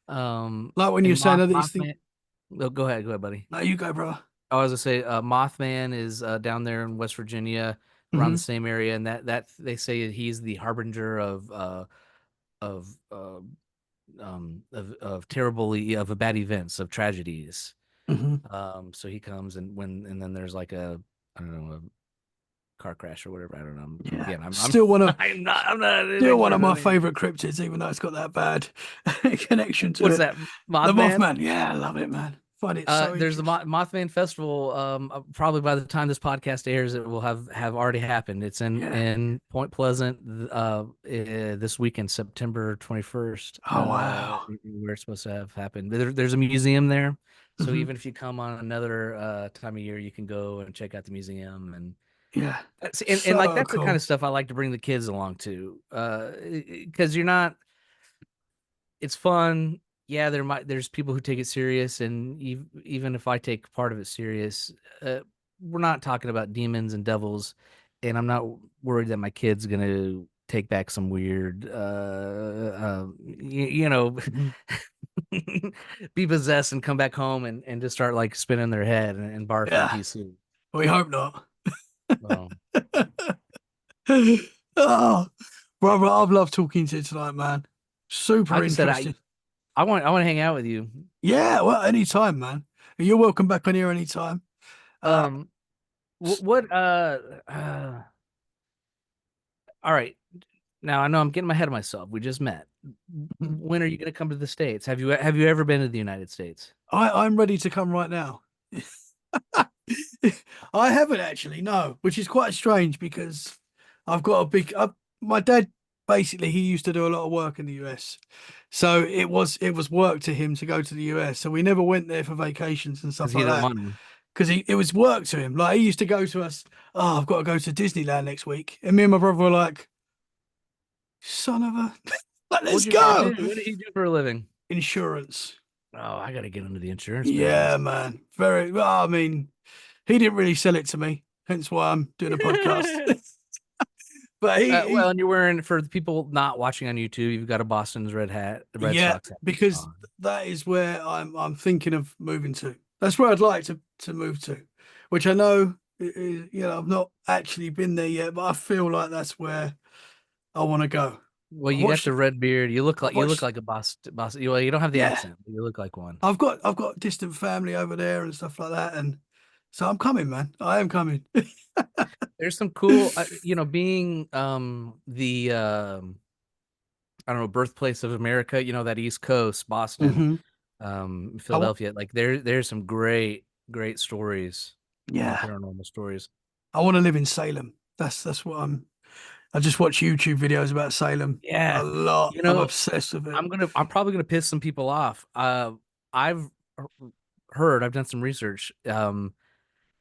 S2: um
S1: Like when you're
S2: and
S1: saying all these things.
S2: Mothman. Oh, go ahead, buddy.
S1: No, you go, bro.
S2: I was gonna say, Mothman is down there in West Virginia, around the
S1: Hmm.
S2: same area, and that they say he's the harbinger of uh, of terribly of bad events, of tragedies.
S1: Hmm.
S2: So he comes, and then there's like I don't know, a car crash or whatever. I don't know.
S1: Yeah.
S2: Again, I'm
S1: Still one of
S2: I'm not an
S1: still one of
S2: expert
S1: my
S2: on it.
S1: favorite cryptids, even though it's got that bad connection to
S2: What's
S1: it.
S2: that,
S1: The
S2: Mothman?
S1: Mothman. Yeah, I love it, man. Find it so
S2: There's the
S1: interesting.
S2: Mothman Festival. Probably by the time this podcast airs, it will have already happened. It's in
S1: Yeah.
S2: in Point Pleasant, this weekend, September 21st.
S1: Oh wow.
S2: Where it's supposed to have happened. There's a museum there, so
S1: Hmm.
S2: even if you come on another time of year, you can go and check out the museum. And
S1: Yeah.
S2: and like,
S1: So
S2: that's the kind of
S1: cool.
S2: stuff I like to bring the kids along to, because you're not it's fun. Yeah, there's people who take it serious, and even if I take part of it serious, we're not talking about demons and devils, and I'm not worried that my kid's gonna take back some weird,
S1: Mhm.
S2: be possessed and come back home and just start like spinning their head and barfing
S1: Yeah.
S2: pea soup.
S1: We hope not.
S2: So
S1: Oh, brother, I've loved talking to you tonight, man. Super
S2: like I said,
S1: interesting.
S2: I want to hang out with you.
S1: Yeah, well, anytime, man. You're welcome back on here anytime. Uh,
S2: Um,
S1: s-
S2: what uh all right. Now I know I'm getting ahead of myself. We just met. When are you going to come to the States? Have you ever been to the United States?
S1: I'm ready to come right now. I haven't actually, no, which is quite strange because I've got a big. My dad basically he used to do a lot of work in the US, so it was work to him to go to the US. So we never went there for vacations and
S2: Because
S1: stuff
S2: he
S1: like
S2: didn't
S1: that
S2: want to.
S1: because it was work to him. Like he used to go to us. Oh, I've got to go to Disneyland next week, and me and my brother were like, son of a. Like, let's
S2: What'd your dad
S1: go.
S2: do? What did he do for a living?
S1: Insurance.
S2: Oh, I got to get into the insurance
S1: Yeah,
S2: business.
S1: man. Very well. I mean, he didn't really sell it to me, hence why I'm doing a podcast. But
S2: Well, and you're wearing, for the people not watching on YouTube, you've got a Boston's red hat, the Red
S1: yeah,
S2: Sox hat
S1: because
S2: on.
S1: that is where I'm thinking of moving to. That's where I'd like to move to, which I know I've not actually been there yet, but I feel like that's where I want to go.
S2: Well,
S1: I've
S2: you got
S1: watched
S2: the red beard. You look
S1: I've
S2: like
S1: watched
S2: a Boston. Well, you don't have the
S1: yeah.
S2: accent, but you look like one.
S1: I've got distant family over there and stuff like that, and so I'm coming, man. I am coming.
S2: There's some cool, being the I don't know, birthplace of America. You know, that East Coast, Boston,
S1: hmm I w-
S2: Philadelphia. Like there's some great stories,
S1: yeah,
S2: paranormal stories.
S1: I want to live in Salem. That's what I just watch YouTube videos about Salem a
S2: Yeah,
S1: lot.
S2: you
S1: I'm
S2: know,
S1: obsessed with it.
S2: I'm probably gonna piss some people off. I've I've done some research.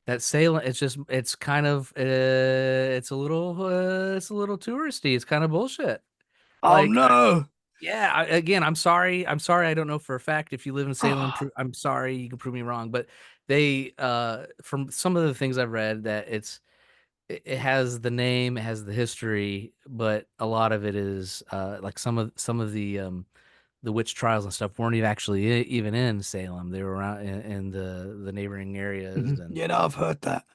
S2: That Salem, it's kind of, it's a little touristy. It's kind of bullshit.
S1: Oh
S2: Like,
S1: no.
S2: yeah, again, I'm sorry. I'm sorry. I don't know for a fact if you live in Salem.
S1: Oh,
S2: I'm sorry. You can prove me wrong. But they, from some of the things I've read, that it has the name, it has the history, but a lot of it is like some of the witch trials and stuff weren't even actually even in Salem. They were around in the neighboring areas, and
S1: yeah, no, I've heard that.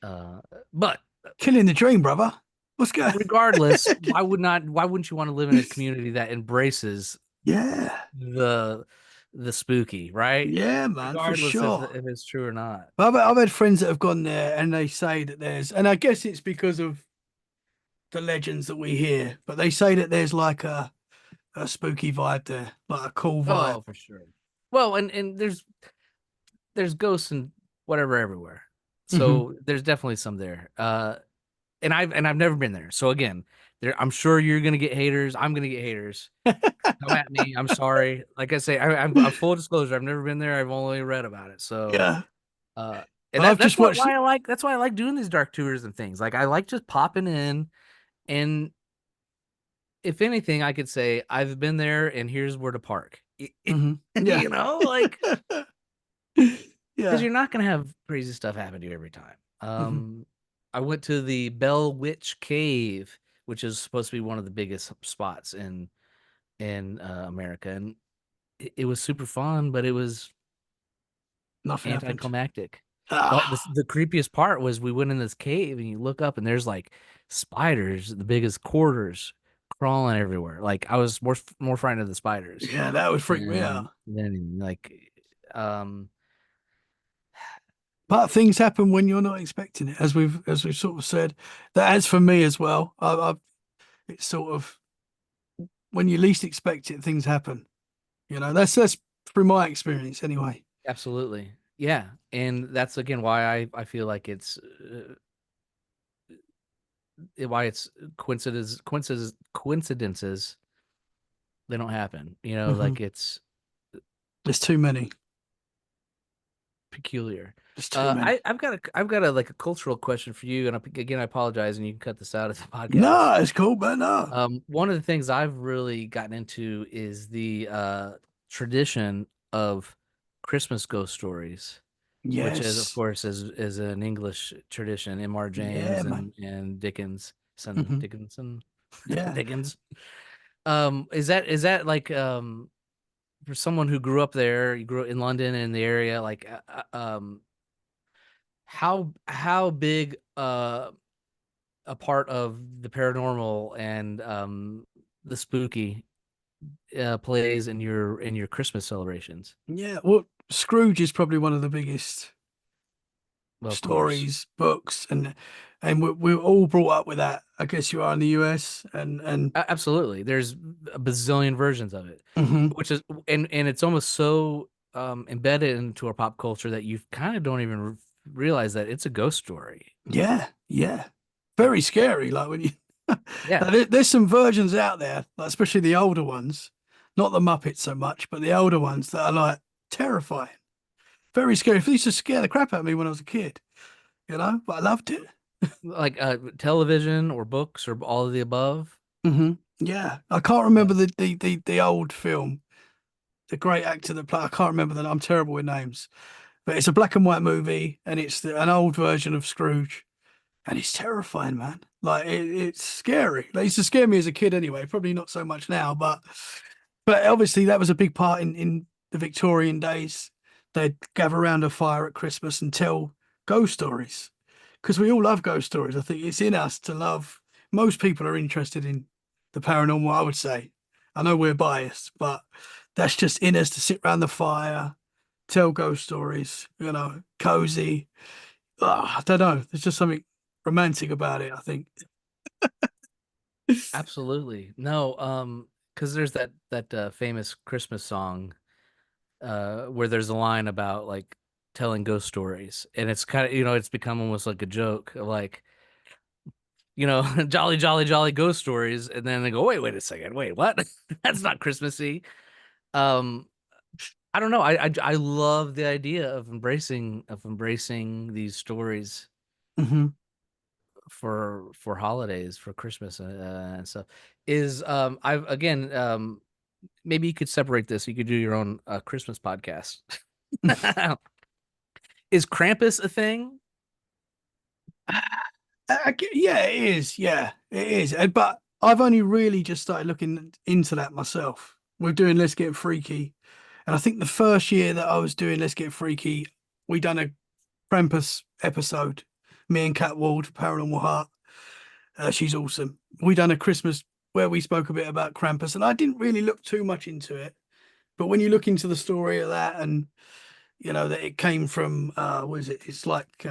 S2: uh, but
S1: Killing the dream, brother. What's going?
S2: regardless, why wouldn't you want to live in a community that embraces
S1: Yeah,
S2: the spooky, right?
S1: yeah, man, for
S2: Regardless
S1: sure.
S2: if it's true or not.
S1: I've had friends that have gone there and they say that and I guess it's because of the legends that we hear, but they say that there's like a spooky vibe there, like a cool vibe.
S2: Oh, for sure. Well, and there's ghosts and whatever everywhere.
S1: hmm
S2: So there's definitely some there. And I've never been there. So again, I'm sure you're gonna get haters. I'm gonna get haters. Come at me. I'm sorry. Like I say, I'm full disclosure. I've never been there. I've only read about it. So,
S1: Yeah,
S2: uh, and
S1: I've
S2: that's
S1: just watched.
S2: why I like, that's why I like doing these dark tours and things. Like I like just popping in, and if anything, I could say I've been there, and here's where to park.
S1: Yeah,
S2: Like, because
S1: yeah.
S2: you're not gonna have crazy stuff happen to you every time.
S1: hmm
S2: I went to the Bell Witch Cave, which is supposed to be one of the biggest spots in America, and it was super fun, but it was
S1: Nothing happened.
S2: anticlimactic.
S1: Ah,
S2: The creepiest part was we went in this cave, and you look up and there's like spiders, the biggest quarters, crawling everywhere. Like I was more frightened of the spiders
S1: yeah, that would freak me out.
S2: than like um
S1: But things happen when you're not expecting it, as we've sort of said. That has for me as well. It's sort of when you least expect it, things happen. That's through my experience anyway.
S2: absolutely. Yeah, and that's again why I feel like why it's coincidences, they don't happen.
S1: hmm
S2: Like it's
S1: There's too many.
S2: peculiar.
S1: There's too many.
S2: I've got a like a cultural question for you, and again I apologize, and you can cut this out of the podcast.
S1: No, it's cool, but no.
S2: One of the things I've really gotten into is the tradition of Christmas ghost stories, which is of
S1: Yes.
S2: course is an English tradition. M.R.
S1: Yeah,
S2: James
S1: man.
S2: and
S1: hmm
S2: Dickinson
S1: Yeah.
S2: Dickens. Is that like for someone who grew up there, you grew up in London and in the area, like how big a part of the paranormal and the spooky plays in your Christmas celebrations?
S1: Yeah. Well, Scrooge is probably one of the biggest
S2: Well, of course.
S1: stories, books, and we're all brought up with that. I guess you are in the US, and
S2: Absolutely. There's a bazillion versions of it,
S1: mhm.
S2: which is, and it's almost so embedded into our pop culture that you kind of don't even realize that it's a ghost story.
S1: Yeah, yeah, very scary. Like when you,
S2: Yeah.
S1: there's some versions out there, like especially the older ones, not the Muppets so much, but the older ones that are like terrifying, very scary. It used to scare the crap out of me when I was a kid, but I loved it.
S2: Like television or books or all of the above.
S1: hmm Yeah, I can't
S2: Yeah.
S1: remember the old film. The great actor that played. I can't remember the. I'm terrible with names, but it's a black and white movie, and it's an old version of Scrooge, and it's terrifying, man. Like it's scary. Like, it used to scare me as a kid, anyway. Probably not so much now, but obviously that was a big part in the Victorian days. They'd gather around a fire at Christmas and tell ghost stories because we all love ghost stories. I think it's in us to love. Most people are interested in the paranormal, I would say. I know we're biased, but that's just in us to sit around the fire, tell ghost stories, cozy. I don't know. There's just something romantic about it, I think.
S2: Absolutely. No, because there's that famous Christmas song where there's a line about like telling ghost stories, and it's kind of it's become almost like a joke, like jolly jolly jolly ghost stories, and then they go, wait a second, wait, what? That's not Christmassy. Um, I don't know. I love the idea of embracing these stories
S1: Hmm.
S2: for holidays, for Christmas and stuff. Is I've again maybe you could separate this. You could do your own Christmas podcast. Is Krampus a thing?
S1: Yeah, it is. Yeah, it is. But I've only really just started looking into that myself. We're doing Let's Get Freaky. And I think the first year that I was doing Let's Get Freaky, we done a Krampus episode. Me and Kat Ward, Paranormal Heart. She's awesome. We done a Christmas where we spoke a bit about Krampus, and I didn't really look too much into it. But when you look into the story of that, and that it came from what is it? It's like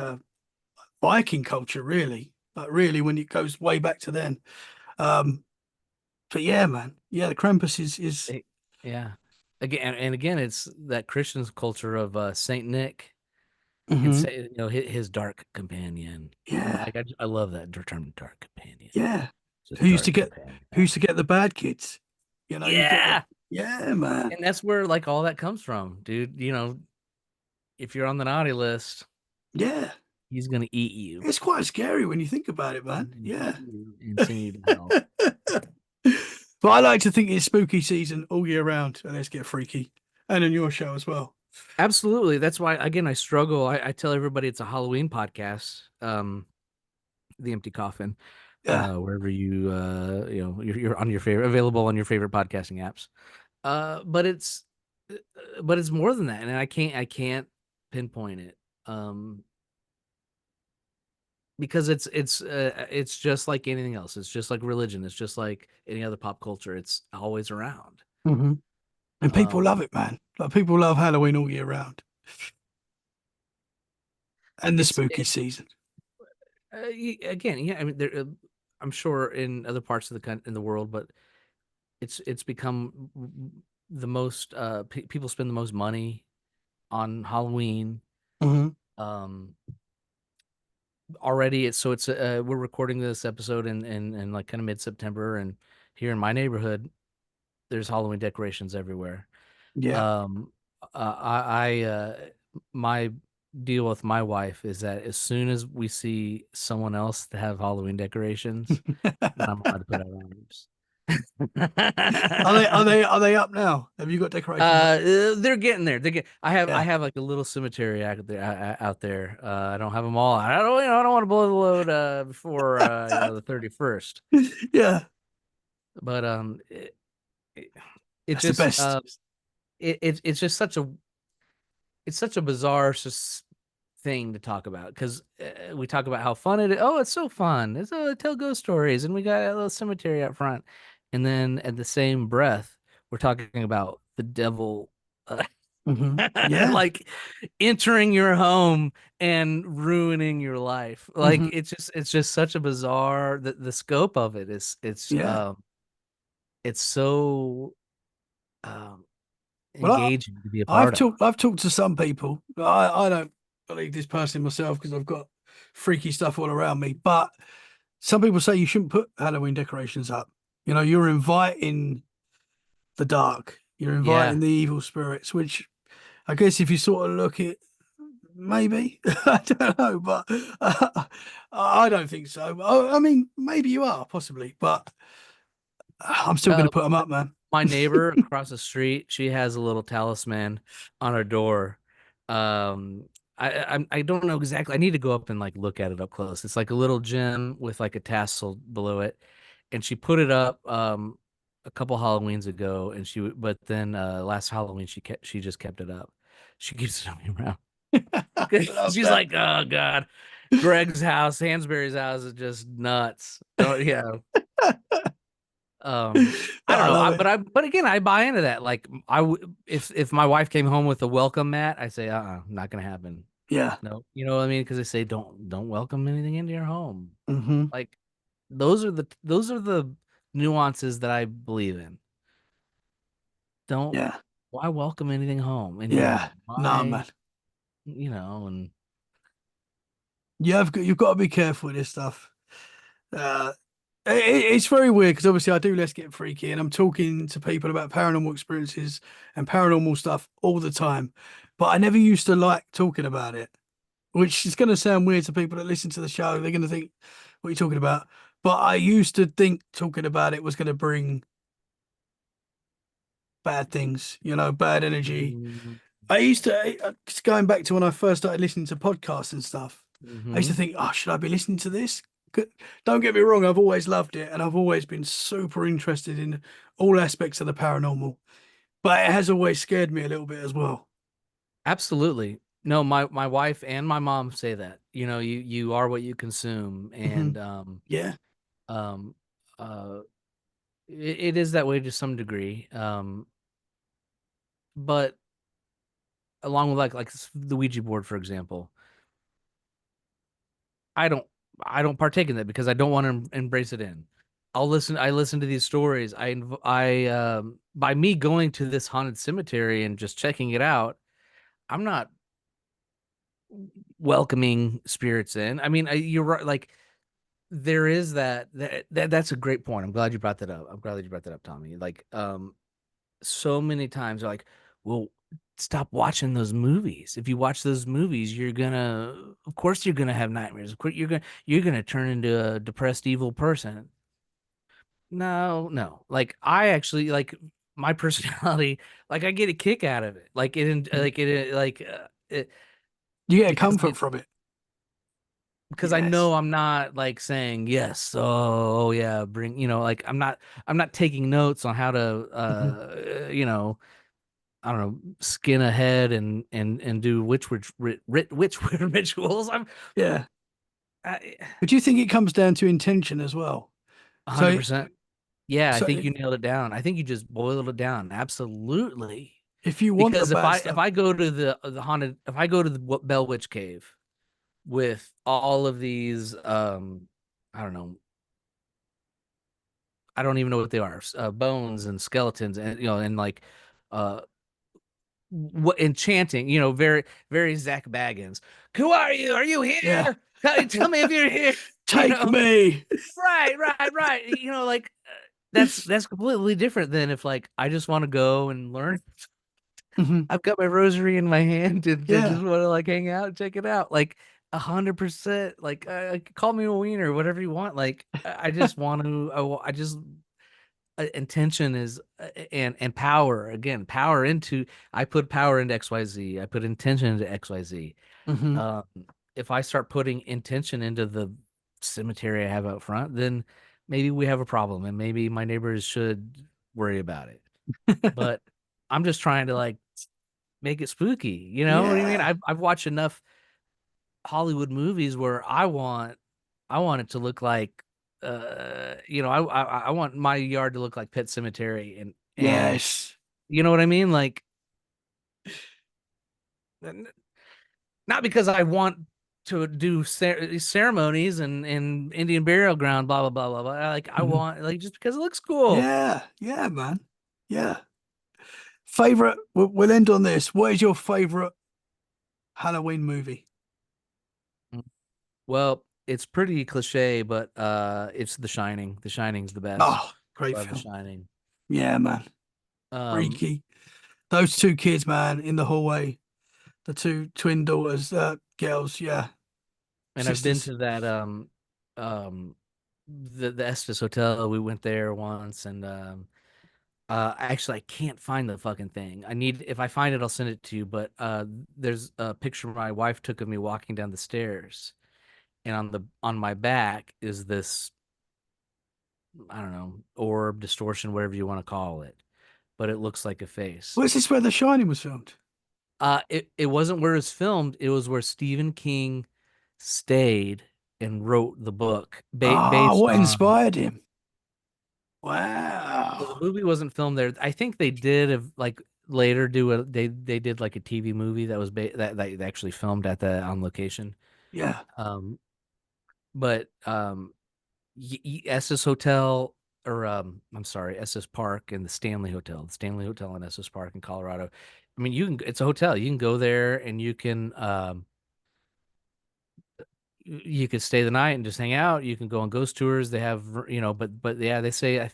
S1: Viking culture, really. Like really, when it goes way back to then. Um, but yeah, man, yeah, the Krampus is.
S2: Eh, yeah. Again and again, it's that Christian culture of Saint Nick and
S1: Mhm.
S2: say his dark companion.
S1: Yeah,
S2: I love that term, dark companion.
S1: yeah.
S2: Just
S1: Who used to
S2: dark
S1: get
S2: companion.
S1: who used to get the bad kids? You get the
S2: Yeah.
S1: yeah, man.
S2: And that's where like all that comes from, dude. If you're on the naughty list,
S1: Yeah,
S2: he's gonna eat you.
S1: it's quite scary when you think about it,
S2: He's
S1: man.
S2: gonna
S1: Yeah.
S2: eat you and send you to hell.
S1: But I like to think it's spooky season all year round, and let's get freaky, and on your show as well.
S2: Absolutely. That's why again I struggle. I tell everybody it's a Halloween podcast. The Empty Coffin.
S1: Yeah.
S2: Wherever you're on your favorite available on your favorite podcasting apps. But it's more than that, and I can't pinpoint it. Because it's just like anything else. It's just like religion. It's just like any other pop culture. It's always around.
S1: Hmm. And people love
S2: Um,
S1: it, man. Like people love Halloween all year round, and the
S2: it's
S1: spooky
S2: it,
S1: season.
S2: again, yeah. I mean, I'm sure in other parts of in the world, but it's become the most people spend the most money on Halloween.
S1: Hmm.
S2: Um, already it's we're recording this episode in like kind of mid-September, and here in my neighborhood there's Halloween decorations everywhere.
S1: Yeah.
S2: um I my deal with my wife is that as soon as we see someone else to have Halloween decorations, then I'm allowed to put out ours.
S1: Are they up now? Have you got decorations up?
S2: They're getting there. I
S1: Yeah.
S2: have like a little cemetery out there. I don't have them all. I don't want to blow the load before the 31st.
S1: Yeah.
S2: But it, it
S1: That's the
S2: just
S1: best.
S2: it's just such a bizarre thing to talk about, because we talk about how fun it is. Oh, it's so fun. It's tell ghost stories, and we got a little cemetery out front, and then at the same breath, we're talking about the devil.
S1: Hmm. Yeah.
S2: Like entering your home and ruining your life. Like
S1: Hmm.
S2: it's just such a bizarre, the scope of it is
S1: Yeah.
S2: it's so um
S1: Well,
S2: engaging to be a part of.
S1: I've talked to some people. I don't believe this person myself because I've got freaky stuff all around me. But some people say you shouldn't put Halloween decorations up. You're inviting the dark. You're
S2: Yeah.
S1: inviting the evil spirits, which I guess if you sort of look at maybe I don't know, but I don't think so. I mean, maybe you are possibly, but I'm still going
S2: Uh,
S1: to put them up, man.
S2: my neighbor across the street, she has a little talisman on her door. Um, I don't know exactly. I need to go up and like look at it up close. It's like a little gem with like a tassel below it, and she put it up a couple Halloweens ago, and but then last Halloween she just kept it up. She keeps it on me around.
S1: Love
S2: She's
S1: that.
S2: like, oh God, Greg's house, Hansberry's house is just nuts. Oh yeah. Um, I don't
S1: I
S2: know.
S1: love it.
S2: But again, I buy into that. Like if my wife came home with a welcome mat, I say, not gonna happen.
S1: Yeah.
S2: No, you know what I mean? Because they say don't welcome anything into your home.
S1: Hmm.
S2: Like those are the nuances that I believe in. Don't
S1: Yeah.
S2: Why welcome anything home into your
S1: Yeah.
S2: home?
S1: Nah, man.
S2: Why, and
S1: You've got to be careful with this stuff. Uh, it's very weird because obviously I do Let's Get Freaky and I'm talking to people about paranormal experiences and paranormal stuff all the time, but I never used to like talking about it, which is going to sound weird to people that listen to the show. They're going to think, what are you talking about? But I used to think talking about it was going to bring bad things, bad energy. I used to, going back to when I first started listening to podcasts and stuff, I used
S2: mm-hmm.
S1: to think, oh, should I be listening to this? Don't get me wrong, I've always loved it and I've always been super interested in all aspects of the paranormal, but it has always scared me a little bit as well.
S2: Absolutely. No, my wife and my mom say that. You are what you consume,
S1: Hmm.
S2: and
S1: Yeah,
S2: um uh it is that way to some degree. But along with like the Ouija board, for example, I don't I don't partake in that because I don't want to embrace it in. I listen to these stories. I by me going to this haunted cemetery and just checking it out, I'm not welcoming spirits in. I mean, you're right. Like there is that's a great point. I'm glad you brought that up. I'm glad that you brought that up, Tommy. Like, so many times they're like, well, stop watching those movies. If you watch those movies, of course, you're gonna have nightmares. Of course, you're gonna turn into a depressed, evil person. No, no. Like, I actually like my personality. Like, I get a kick out of it.
S1: you get a
S2: Because
S1: comfort from it.
S2: I know
S1: Yes.
S2: I'm not like saying yes. Oh yeah, bring, like I'm not taking notes on how to
S1: Hmm.
S2: I don't know, skin a head and do which rituals.
S1: Yeah.
S2: I
S1: But do you think it comes down to intention as well? So,
S2: 100%. Yeah, I
S1: so
S2: think you nailed it down. I think you just boiled it down. Absolutely.
S1: if you want the
S2: Because
S1: bad
S2: if
S1: stuff,
S2: I go to the haunted if I go to the Bell Witch Cave with all of these I don't know, I don't even know what they are. Bones and skeletons, and and like uh what enchanting, very very Zach Baggins. Who are you? Are you
S1: yeah,
S2: here? Tell me if you're here. You
S1: take
S2: know,
S1: me.
S2: right. Like that's completely different than if like I just want to go and learn.
S1: Hmm.
S2: I've got my rosary in my hand and just
S1: Yeah.
S2: want to like hang out and check it out. Like 100%. Like call me a wiener, whatever you want. Like I just want to. I just intention is and power again. Power into I put power into XYZ. I put intention into XYZ.
S1: Hmm.
S2: Um, if I start putting intention into the cemetery I have out front, then maybe we have a problem, and maybe my neighbors should worry about it. But I'm just trying to like make it spooky. You know what I mean?
S1: Yeah.
S2: I've watched enough Hollywood movies where I want it to look like I want my yard to look like Pet Cemetery, and
S1: Yes.
S2: you know what I mean? Like not because I want to do ceremonies and Indian burial ground, blah blah blah blah blah. Like I
S1: Mhm.
S2: want like just because it looks cool.
S1: Yeah. Yeah, man. Yeah. Favorite, we'll end on this. What is your favorite Halloween movie?
S2: Well, it's pretty cliche, but it's The Shining. The Shining's the best.
S1: Oh, great
S2: Love The
S1: film.
S2: Shining.
S1: Yeah, man.
S2: Um,
S1: Freaky. Those two kids, man, in the hallway. The two twin daughters, girls, yeah,
S2: and I've been
S1: sisters.
S2: to that um the Estes Hotel. We went there once, and actually, I can't find the fucking thing. If I find it, I'll send it to you. But there's a picture my wife took of me walking down the stairs, and on my back is this, I don't know, orb, distortion, whatever you want to call it, but it looks like a face.
S1: Was this where The Shining was filmed?
S2: It wasn't where it was filmed. It was where Stephen King stayed and wrote the book
S1: Ah,
S2: based
S1: what
S2: on.
S1: inspired him?
S2: So the
S1: Wow.
S2: movie wasn't filmed there. I think they did like later do they did like a TV movie that was that they actually filmed at the on location.
S1: Yeah.
S2: Um, but Estes Hotel, or I'm sorry, Estes Park and the Stanley Hotel in Estes Park in Colorado. I mean, it's a hotel. You can go there and you could stay the night and just hang out. You can go on ghost tours. They have, but yeah, they say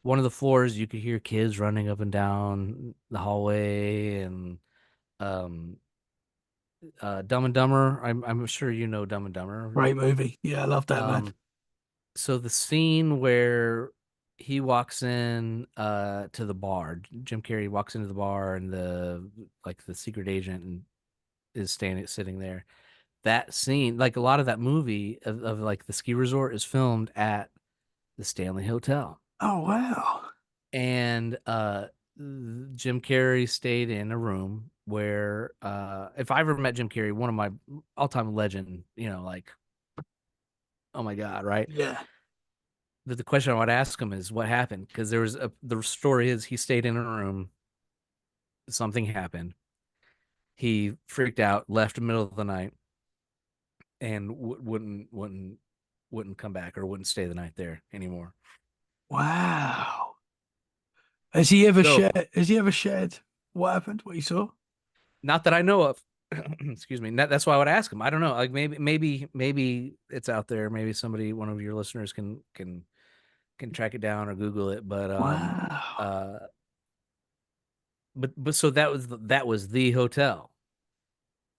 S2: one of the floors you could hear kids running up and down the hallway, and um Dumb and Dumber. I'm sure you know Dumb and Dumber.
S1: Great movie. Yeah, I love that, man.
S2: Um, so the scene where he walks in to the bar, Jim Carrey walks into the bar, and the secret agent and is standing sitting there. That scene, like a lot of that movie of like the ski resort, is filmed at the Stanley Hotel.
S1: Oh, wow.
S2: And Jim Carrey stayed in a room where if I ever met Jim Carrey, one of my all-time legend, like, oh my God, right?
S1: Yeah.
S2: But the question I would ask him is what happened, because the story is he stayed in a room, something happened, he freaked out, left in the middle of the night, and wouldn't come back, or wouldn't stay the night there anymore.
S1: Wow. Has he ever
S2: So,
S1: shared? Has he ever shared what happened? What he saw?
S2: not that I know of. Excuse me. That's why I would ask him. I don't know. Like maybe it's out there. Maybe one of your listeners can track it down or Google it.
S1: Wow.
S2: Uh, but so that was the hotel.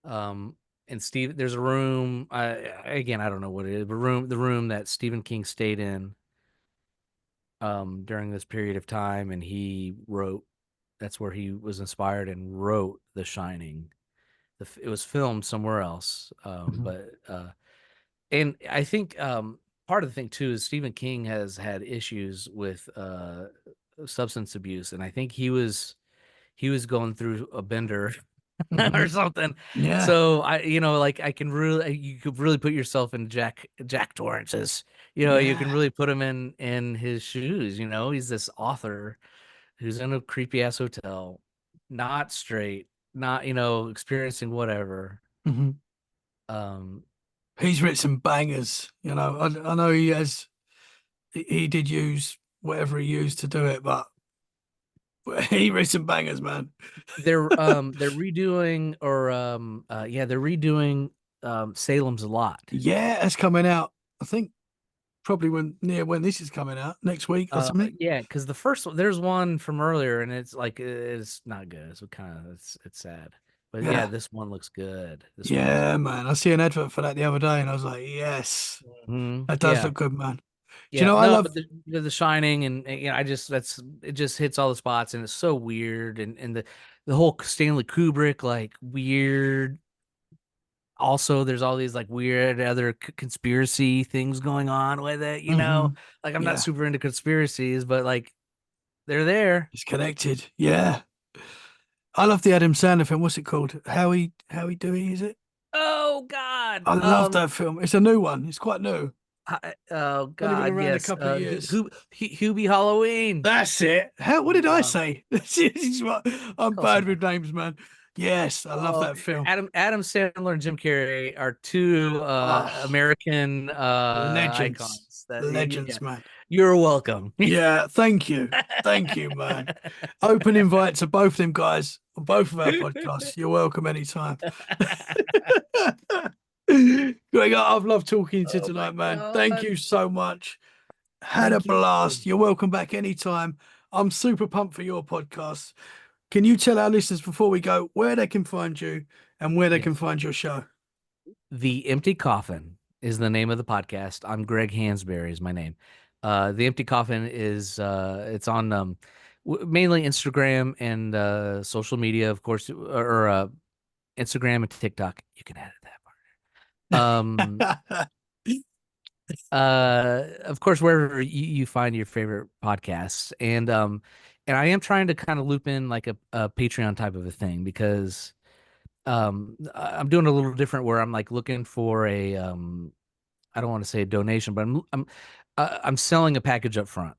S2: Um, and Steve, there's a room. Again, I don't know what it is, but the room that Stephen King stayed in during this period of time, and he wrote. That's where he was inspired and wrote The Shining. It was filmed somewhere else,
S1: Mhm.
S2: but and I think part of the thing too is Stephen King has had issues with substance abuse, and I think he was going through a bender or
S1: Mhm.
S2: something.
S1: Yeah.
S2: So like I can really, you could really put yourself in Jack Torrance's. You can
S1: Yeah.
S2: really put him in his shoes. He's this author who's in a creepy ass hotel, not straight, not experiencing whatever.
S1: Mhm.
S2: Um,
S1: He's written some bangers. I know he has. He did use whatever he used to do it, but he wrote some bangers, man.
S2: they're redoing, or they're redoing Salem's Lot.
S1: Yeah, that's coming out. I think probably when this is coming out next week or something.
S2: Yeah, because the first one, there's one from earlier, and it's like it's not good. It's kind of it's sad, but yeah,
S1: Yeah.
S2: this one looks good. This one looks
S1: Yeah,
S2: good.
S1: man. I see an advert for that the other day and I was like, yes, that does
S2: Yeah,
S1: look good, man. Do you
S2: yeah.
S1: know, I
S2: No,
S1: love,
S2: but the Shining, and I just it just hits all the spots, and it's so weird, and the whole Stanley Kubrick, like, weird. Also, there's all these like weird other conspiracy things going on with it.
S1: hmm
S2: Like, I'm not
S1: yeah,
S2: super into conspiracies, but like, they're there.
S1: it's connected. Yeah. I love the Adam Sandler film. What's it called? How he Dewey, is it?
S2: Oh God.
S1: I love that film. It's a new one. It's quite new.
S2: Oh
S1: Only been
S2: God.
S1: around a
S2: Yes.
S1: couple of years.
S2: Hubie Halloween.
S1: That's it. What did I
S2: Um,
S1: say? This is what I'm
S2: Close
S1: bad with
S2: enough.
S1: names, man. Yes, I love
S2: Oh,
S1: that film.
S2: Adam Sandler and Jim Carrey are two
S1: Oh,
S2: American
S1: legends.
S2: icons. Yeah.
S1: Legends, man.
S2: You're welcome.
S1: Yeah, thank you. Thank you, man. Open invite to both them guys on both of our podcasts. You're welcome anytime. Greg, I've loved talking to you
S2: Oh my
S1: tonight, man. Thank
S2: God.
S1: you so much. Had a
S2: Thank you.
S1: blast. You're welcome back anytime. I'm super pumped for your podcast. Can you tell our listeners before we go where they can find you and where they can
S2: Yes.
S1: find your show?
S2: The Empty Coffin is the name of the podcast. I'm Greg Hansberry is my name. The Empty Coffin is it's on mainly Instagram and social media, of course, or Instagram and TikTok. You can edit that part. Of course, wherever you find your favorite podcasts, and I am trying to kind of loop in like a Patreon type of a thing because I'm doing a little different where I'm like looking for a I don't want to say a donation, but I'm selling a package up front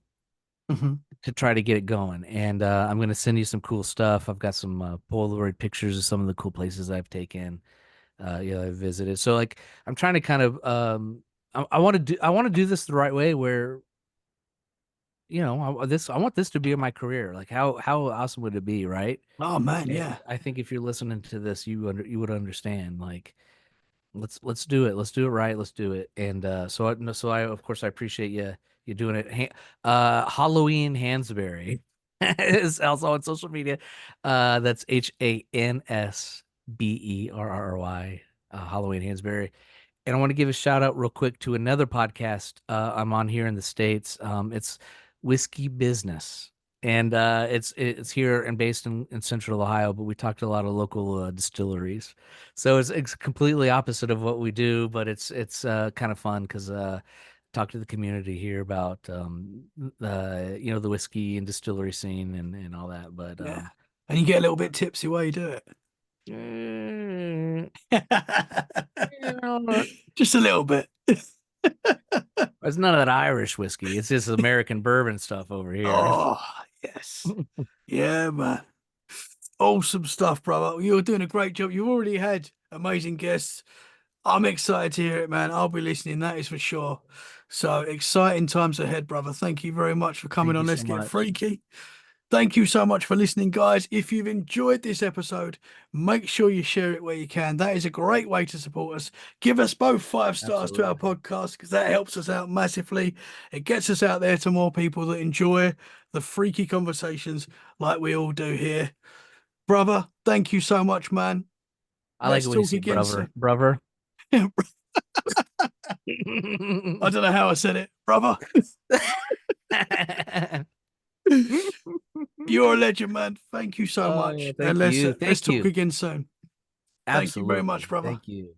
S1: Mhm.
S2: to try to get it going, and I'm going to send you some cool stuff. I've got some Polaroid pictures of some of the cool places I've taken, I've visited. So like I'm trying to kind of I want to do this the right way where I want this to be my career. Like how awesome would it be, right?
S1: Oh man,
S2: And
S1: yeah.
S2: I think if you're listening to this, you would understand. Like let's do it. Let's do it right. Let's do it. And so I of course I appreciate you doing it. Halloween Hansberry is also on social media. That's Hansberry. Halloween Hansberry. And I want to give a shout out real quick to another podcast I'm on here in the States. It's Whiskey Business. And it's here and based in Central Ohio, but we talked to a lot of local distilleries. So it's completely opposite of what we do, but it's kind of fun because talk to the community here about the whiskey and distillery scene and all that. But
S1: Yeah. And you get a little bit tipsy while you do
S2: mm,
S1: it. Just a little bit.
S2: it's none of that Irish whiskey. It's just American bourbon stuff over here.
S1: Oh, yes. Yeah, man. Awesome stuff, brother. You're doing a great job. You've already had amazing guests. I'm excited to hear it, man. I'll be listening, that is for sure. So exciting times ahead, brother. Thank you very much for coming
S2: Thank
S1: on.
S2: you
S1: Let's
S2: so
S1: Get
S2: much.
S1: Freaky. Thank you so much for listening, guys. If you've enjoyed this episode, make sure you share it where you can. That is a great way to support us. Give us both 5 stars to our
S2: Absolutely.
S1: podcast because that helps us out massively. It gets us out there to more people that enjoy the freaky conversations like we all do here. Brother, thank you so much, man.
S2: I like
S1: Let's
S2: it when you
S1: talk
S2: say
S1: again
S2: brother.
S1: soon.
S2: Brother.
S1: I don't know how I said it, brother. You're a legend, man. Thank you so
S2: Oh,
S1: much. And
S2: thank
S1: let's
S2: you.
S1: let's
S2: Thank
S1: talk
S2: you.
S1: again soon. Thank you very much,
S2: Absolutely.
S1: brother.
S2: Thank you.